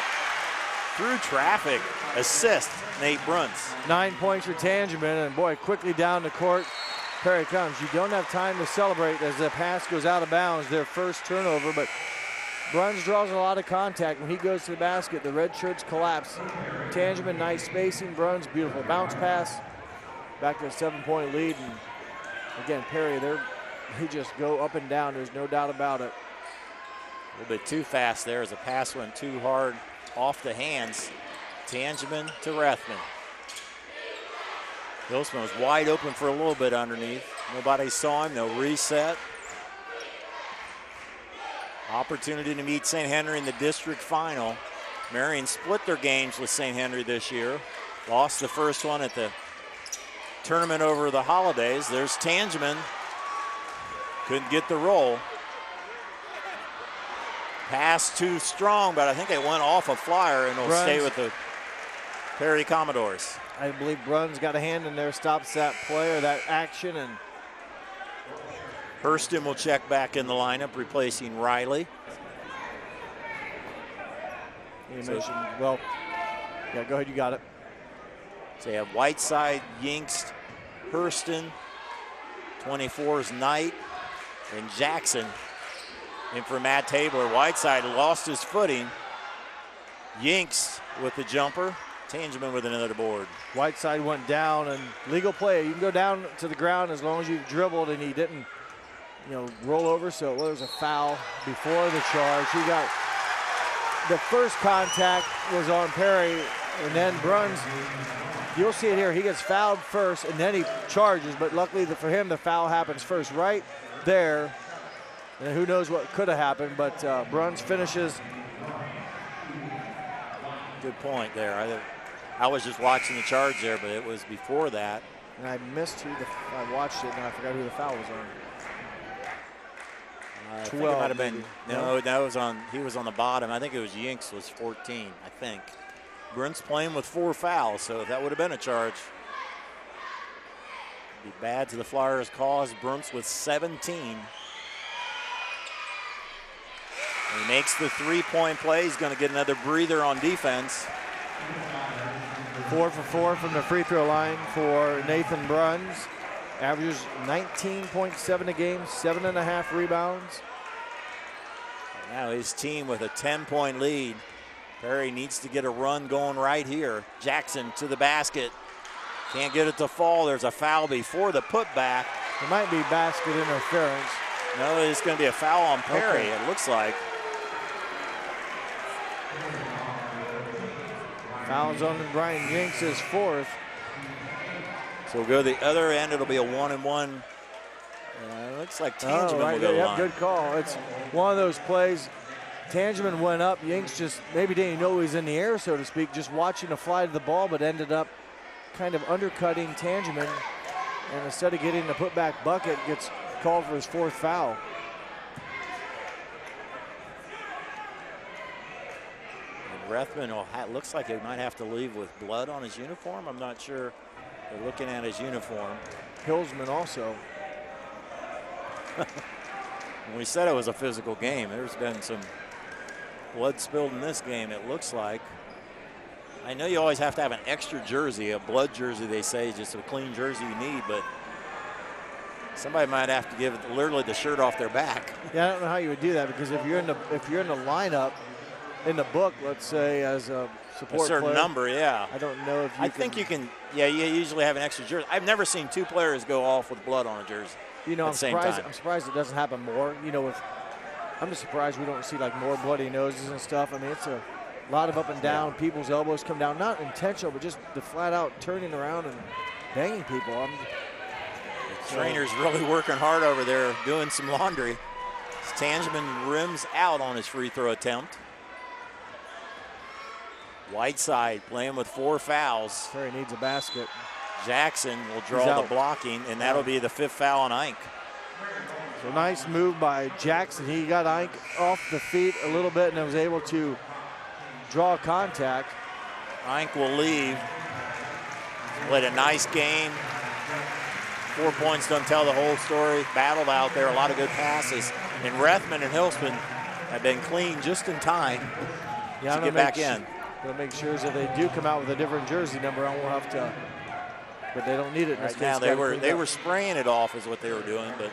Through traffic, assist, Nate Bruns. 9 points for Tangeman, and boy, quickly down the court. Perry comes. You don't have time to celebrate as the pass goes out of bounds, their first turnover, but Bruns draws a lot of contact. When he goes to the basket, the red shirts collapse. Tangeman, nice spacing. Bruns, beautiful bounce pass. Back to a 7-point lead, and again, Perry, they just go up and down. There's no doubt about it. A little bit too fast there as the pass went too hard off the hands. Tangeman to Rethman. Hillsman was wide open for a little bit underneath. Nobody saw him, no reset. Opportunity to meet St. Henry in the district final. Marion split their games with St. Henry this year. Lost the first one at the tournament over the holidays. There's Tangeman. Couldn't get the roll. Pass too strong, but I think it went off a Flyer and will stay with the Perry Commodores. I believe Bruns got a hand in there, stops that play or that action, and Hurston will check back in the lineup, replacing Riley. Well, yeah, go ahead, you got it. So you have Whiteside, Yingst, Hurston, 24's Knight, and Jackson in for Matt Tabler. Whiteside lost his footing. Yingst with the jumper. Tangeman with another board. Whiteside went down, and legal play. You can go down to the ground as long as you've dribbled, and he didn't roll over. So there was a foul before the charge. He got the first contact was on Perry, and then Bruns. You'll see it here. He gets fouled first, and then he charges. But luckily for him, the foul happens first, right there. And who knows what could have happened? But Bruns finishes. Good point there. I was just watching the charge there, but it was before that. And I missed I watched it, and I forgot who the foul was on. I think it might have been. No, that was on. He was on the bottom. I think it was Yinks was 14. I think. Bruns playing with 4 fouls, so that would have been a charge. Be bad to the Flyers' cause. Bruns with 17. He makes the 3-point play. He's going to get another breather on defense. 4 for 4 from the free throw line for Nathan Bruns. Averages 19.7 a game, 7.5 rebounds. Now his team with a 10-point lead. Perry needs to get a run going right here. Jackson to the basket. Can't get it to fall. There's a foul before the putback. It might be basket interference. No, it's going to be a foul on Perry, it looks like. Fouls on Brian Yinks, his 4th. So we'll go to the other end. It'll be a 1-and-1. Looks like Tangeman will go line. Good call. It's one of those plays. Tangeman went up. Yinks just maybe didn't know he was in the air, so to speak, just watching the fly to the ball, but ended up kind of undercutting Tangeman. And instead of getting the putback bucket, gets called for his 4th foul. And Rethman looks like he might have to leave with blood on his uniform. I'm not sure. They're looking at his uniform. Hillsman also. When we said it was a physical game, there's been some blood spilled in this game, it looks like. I know you always have to have an extra jersey, a blood jersey, they say, just a clean jersey you need, but somebody might have to give literally the shirt off their back. Yeah, I don't know how you would do that, because if you're in the lineup in the book, let's say as a support a certain player, number, yeah. I don't know if you think you can. Yeah, you usually have an extra jersey. I've never seen 2 players go off with blood on a jersey. I'm surprised it doesn't happen more. I'm just surprised we don't see like more bloody noses and stuff. I mean, it's a lot of up and down. People's elbows come down, not intentional, but just the flat out turning around and banging people. The trainer's really working hard over there, doing some laundry. Tangeman rims out on his free throw attempt. Whiteside playing with 4 fouls. Perry needs a basket. Jackson will draw the blocking, and that'll be the 5th foul on Ike. So nice move by Jackson. He got Ike off the feet a little bit and then was able to draw contact. Ike will leave. Played a nice game. 4 points don't tell the whole story. Battled out there, a lot of good passes. And Rethman and Hillsman have been clean just in time to get back in. We'll make sure that they do come out with a different jersey number. I won't have to, but they don't need it in this case. Now they were spraying it off is what they were doing, but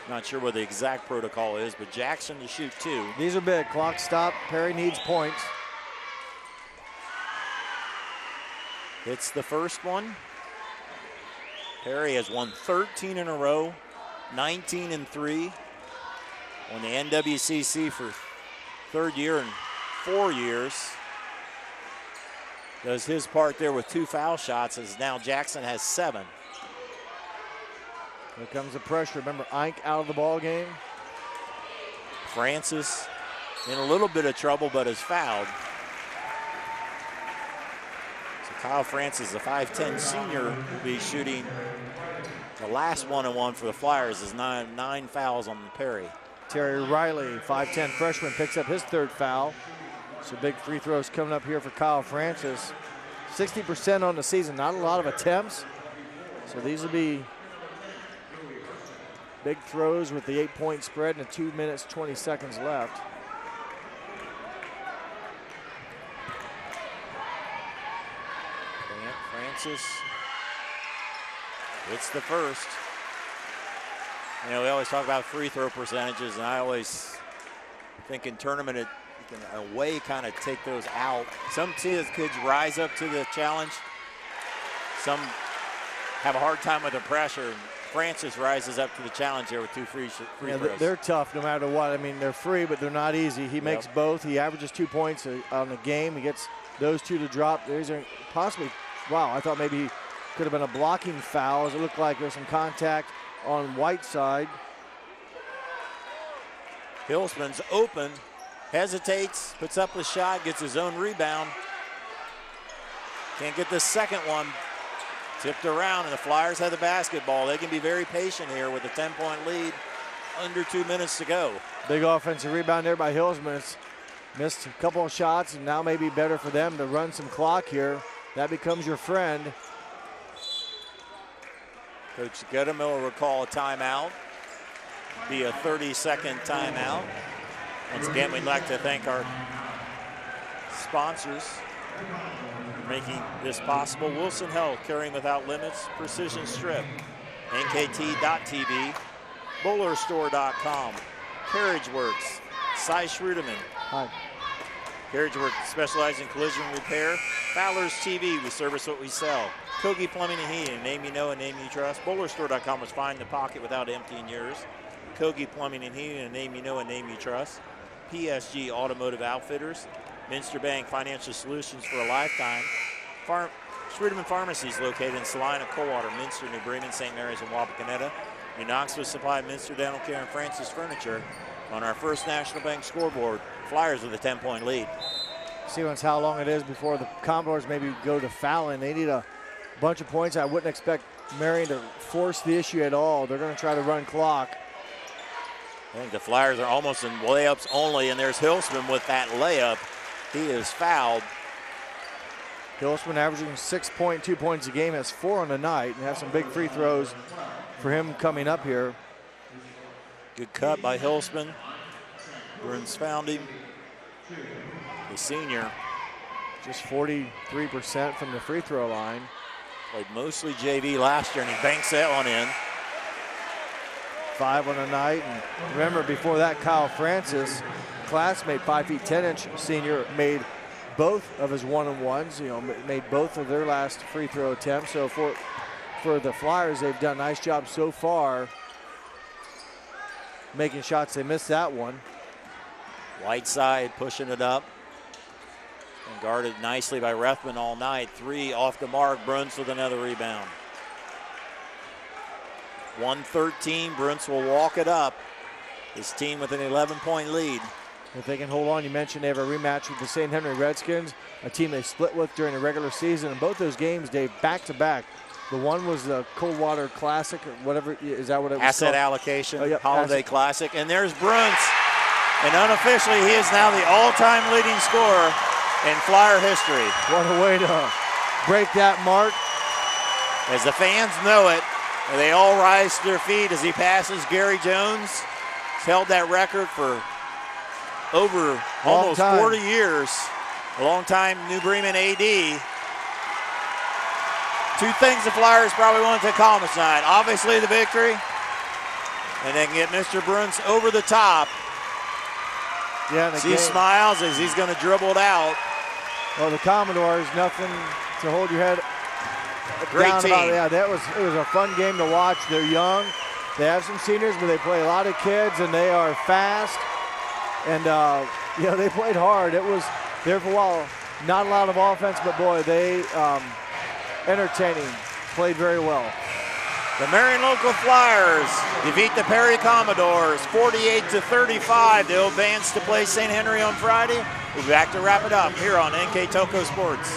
not sure what the exact protocol is. But Jackson to shoot 2. These are big. Clock stop. Perry needs points. Hits the first one. Perry has won 13 in a row, 19-3. Won the NWCC for 3rd year in 4 years. Does his part there with 2 foul shots, as now Jackson has 7. Here comes the pressure. Remember, Ike out of the ball game. Francis in a little bit of trouble, but is fouled. So Kyle Francis, the 5'10 senior, will be shooting the last 1-on-1 for the Flyers. Is 9 fouls on Perry. Terry Riley, 5'10 freshman, picks up his 3rd foul. So big free throws coming up here for Kyle Francis. 60% on the season, not a lot of attempts. So these will be big throws with the 8-point spread and 2 minutes, 20 seconds left. Francis hits the first. We always talk about free throw percentages, and I always think in tournament you can away kind of take those out. Some kids rise up to the challenge. Some have a hard time with the pressure. Francis rises up to the challenge here with 2 free throws. They're tough no matter what. I mean, they're free, but they're not easy. He makes both. He averages 2 points on the game. He gets those 2 to drop. There's possibly, wow, I thought maybe he could have been a blocking foul, as it looked like there's some contact on Whiteside. Hilsman's open, hesitates, puts up the shot, gets his own rebound. Can't get the second one. Tipped around, and the Flyers have the basketball. They can be very patient here with a 10-point lead, under 2 minutes to go. Big offensive rebound there by Hilsman. It's missed a couple of shots, and now maybe better for them to run some clock here. That becomes your friend. Coach Guttermill will call a timeout. Be a 30-second timeout. Once again, we'd like to thank our sponsors for making this possible. Wilson Health, Caring Without Limits, Precision Strip, NKT.TV, BowlerStore.com, Carriage Works, Cy Schrudeman. Hi. Carriage Works specializes in collision repair. Fowler's TV, we service what we sell. Kogi Plumbing and Heating, a name you know, a name you trust. BowlerStore.com was find the pocket without emptying yours. Kogi Plumbing and Heating, a name you know, a name you trust. PSG Automotive Outfitters. Minster Bank Financial Solutions for a lifetime. Schrudeman Pharmacies located in Salina, Coldwater, Minster, New Bremen, St. Mary's, and Wapakoneta. New Knoxville Supply, Minster Dental Care, and Francis Furniture. On our First National Bank scoreboard, Flyers with a 10-point lead. See once how long it is before the Commodores maybe go to fouling. They need a bunch of points. I wouldn't expect Marion to force the issue at all. They're going to try to run clock. I think the Flyers are almost in layups only, and there's Hilsman with that layup. He is fouled. Hilsman averaging 6.2 points a game, has 4 on the night, and has some big free throws for him coming up here. Good cut by Hilsman. Bruns found him. The senior. Just 43% from the free throw line. Played mostly JV last year, and he banks that one in. 5 on the night. And remember, before that, Kyle Francis, classmate, 5'10" senior, made both of his one-on-ones. You know, made both of their last free throw attempts. So for the Flyers, they've done a nice job so far making shots. They missed that one. Whiteside pushing it up. And guarded nicely by Rethman all night. 3 off the mark. Bruns with another rebound. 113. Bruns will walk it up. His team with an 11-point lead. If they can hold on, you mentioned they have a rematch with the St. Henry Redskins, a team they split with during the regular season. And both those games, Dave, back-to-back. The one was the Coldwater Classic, or whatever, is that what it was Asset called? allocation, oh, yeah, Holiday Classic. And there's Bruns. And unofficially, he is now the all-time leading scorer in Flyer history. What a way to break that mark. As the fans know it, they all rise to their feet as he passes Gary Jones. He's held that record for over almost 40 years. A long time New Bremen AD. 2 things the Flyers probably wanted to accomplish tonight. Obviously the victory, and they can get Mr. Bruns over the top. Yeah, he smiles as he's going to dribble it out. Well, the Commodores, nothing to hold your head Great down team. about. Yeah, it was a fun game to watch. They're young. They have some seniors, but they play a lot of kids, and they are fast. And, they played hard. It was there for a while. Not a lot of offense, but, boy, they entertaining. Played very well. The Marion Local Flyers defeat the Perry Commodores 48-35. They'll advance to play St. Henry on Friday. We'll be back to wrap it up here on NKTelco Sports.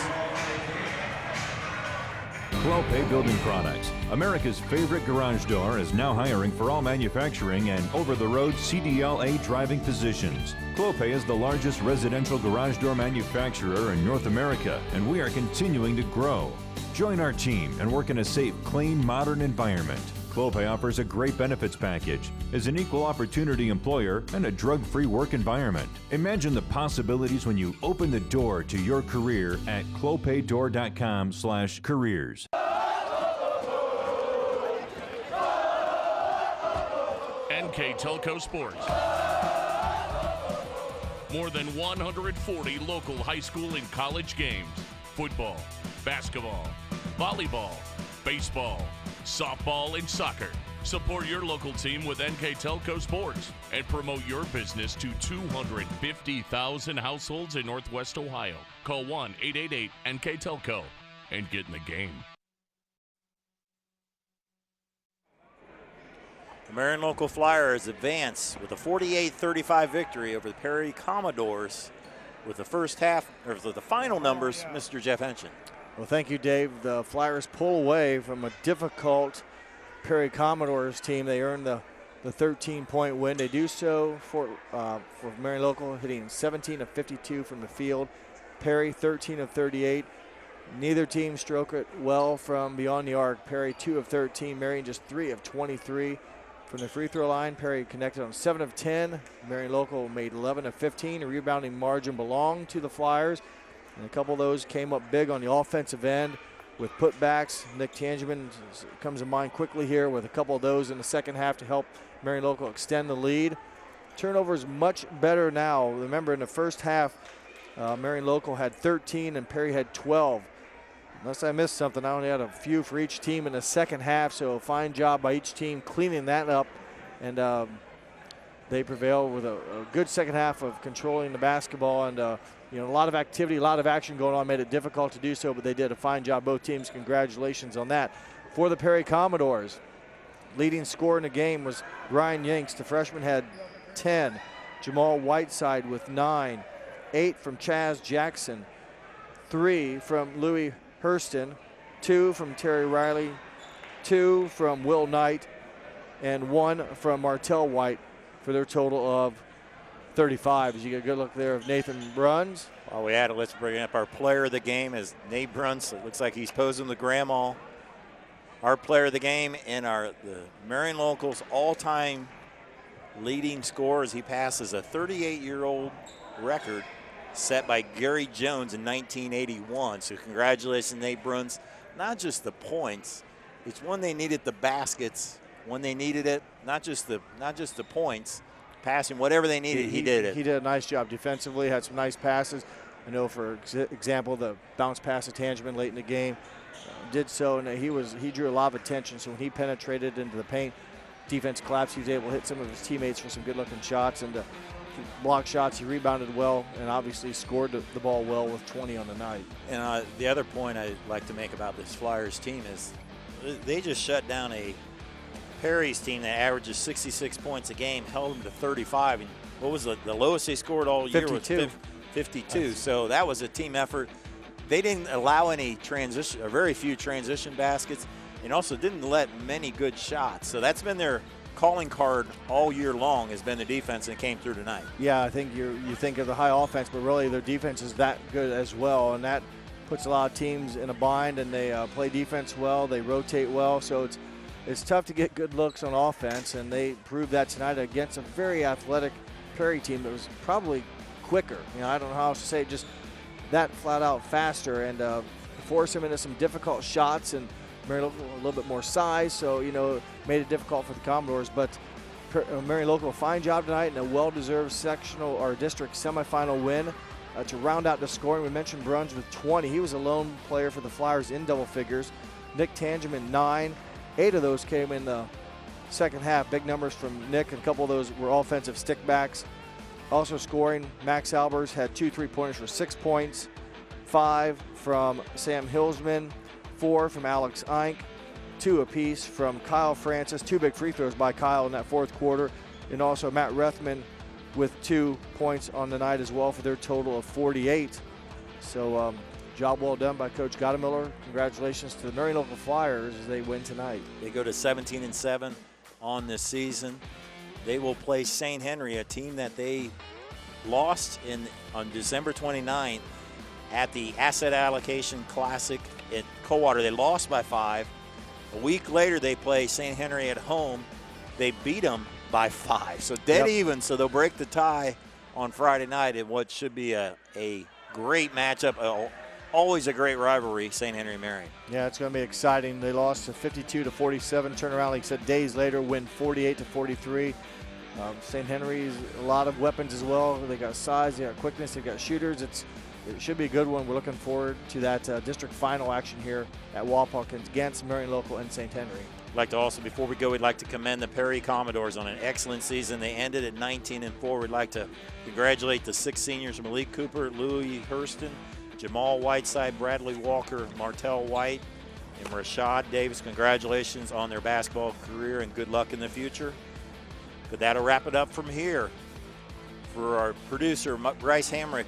Clopay Building Products, America's favorite garage door, is now hiring for all manufacturing and over-the-road CDLA driving positions. Clopay is the largest residential garage door manufacturer in North America, and we are continuing to grow. Join our team and work in a safe, clean, modern environment. Clopay offers a great benefits package, is an equal opportunity employer, and a drug-free work environment. Imagine the possibilities when you open the door to your career at clopaydoor.com/careers. NKTelco Sports. More than 140 local high school and college games. Football, basketball, volleyball, baseball, softball, and soccer. Support your local team with NKTelco Sports and promote your business to 250,000 households in Northwest Ohio. Call 1-888-NKTelco and get in the game. The Marion local Flyers advance with a 48-35 victory over the Perry Commodores. With the first half, or the final numbers, Mr. Jeff Henshin. Well, thank you, Dave. The Flyers pull away from a difficult Perry Commodores team. They earned the 13-point win. They do so for Marion local, hitting 17 of 52 from the field. Perry 13 of 38. Neither team struck it well from beyond the arc. Perry 2 of 13. Marion just 3 of 23 from the free throw line. Perry connected on 7 of 10. Marion local made 11 of 15. A rebounding margin belonged to the Flyers, and a couple of those came up big on the offensive end with putbacks. Nick Tangeman comes to mind quickly here with a couple of those in the second half to help Marion local extend the lead. Turnovers much better now. Remember, in the first half, Marion local had 13 and Perry had 12. Unless I missed something, I only had a few for each team in the second half, so a fine job by each team cleaning that up, and they prevail with a good second half of controlling the basketball, and a lot of activity, a lot of action going on, made it difficult to do so, but they did a fine job, both teams. Congratulations on that. For the Perry Commodores, leading scorer in the game was Ryan Yanks. The freshman had 10. Jamal Whiteside with 9. 8 from Chaz Jackson. 3 from Louis Hurston, 2 from Terry Riley, 2 from Will Knight, and 1 from Martell White for their total of 35. As you get a good look there of Nathan Bruns. While we had it, let's bring up our player of the game as Nate Bruns. It looks like he's posing the grandma. Our player of the game and the Marion locals all-time leading scorer as he passes a 38-year-old record set by Gary Jones in 1981. So congratulations, Nate Bruns. Not just the points, it's when they needed the baskets, when they needed it, not just the points, passing, whatever they needed, he did it. He did a nice job defensively, had some nice passes. I know, for example, the bounce pass to Tangeman late in the game did so, and he drew a lot of attention. So when he penetrated into the paint, defense collapsed. He was able to hit some of his teammates for some good-looking shots and block shots. He rebounded well and obviously scored the ball well with 20 on the night. And the other point I'd like to make about this Flyers team is they just shut down a Perry's team that averages 66 points a game, held them to 35. And what was the lowest they scored all year? 52. Was 52. So that was a team effort. They didn't allow any transition, or very few transition baskets, and also didn't let many good shots. So that's been their calling card all year long, has been the defense, and it came through tonight. Yeah, I think you think of the high offense, but really their defense is that good as well, and that puts a lot of teams in a bind, and they play defense well, they rotate well, so it's tough to get good looks on offense, and they proved that tonight against a very athletic Perry team that was probably quicker. I don't know how else to say it, just that flat out faster, and force them into some difficult shots, and Marion Local a little bit more size, so made it difficult for the Commodores. But Marion Local, a fine job tonight and a well-deserved sectional or district semifinal win to round out the scoring. We mentioned Bruns with 20. He was a lone player for the Flyers in double figures. Nick Tangeman 9. 8 of those came in the second half. Big numbers from Nick, and a couple of those were offensive stickbacks. Also scoring, Max Albers had 2 3-pointers for 6 points. 5 from Sam Hillsman. 4 from Alex Eink, 2 apiece from Kyle Francis, 2 big free throws by Kyle in that fourth quarter, and also Matt Rethman with 2 points on the night as well for their total of 48. So job well done by Coach Gottemiller. Congratulations to the Marion Local Flyers as they win tonight. They go to 17-7 on this season. They will play St. Henry, a team that they lost on December 29th at the Asset Allocation Classic at Coldwater. They lost by 5. A week later, they play St. Henry at home. They beat them by 5. So dead even, so they'll break the tie on Friday night in what should be a great matchup. Always a great rivalry, St. Henry Marion. Yeah, it's going to be exciting. They lost to 52-47, turn around, like I said, days later, win 48-43. St. Henry's a lot of weapons as well. They got size, they got quickness, they got shooters. It's it should be a good one. We're looking forward to that district final action here at Wapak against Marion Local and St. Henry. I'd like to also, before we go, we'd like to commend the Perry Commodores on an excellent season. They ended at 19-4. We'd like to congratulate the 6 seniors, Malik Cooper, Louis Hurston, Jamal Whiteside, Bradley Walker, Martell White, and Rashad Davis. Congratulations on their basketball career and good luck in the future. But that'll wrap it up from here. For our producer, Bryce Hamrick,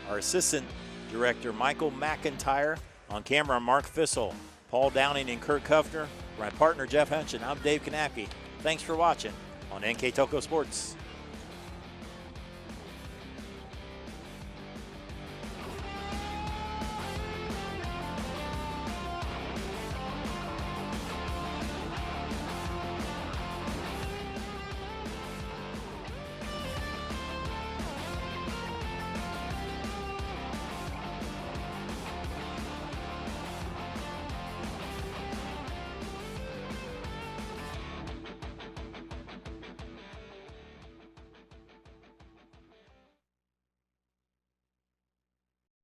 our assistant director, Michael McIntyre, on camera, Mark Fissel, Paul Downing, and Kurt Kuffner. My partner, Jeff Henshin. I'm Dave Kanapke. Thanks for watching on NKTelco Sports.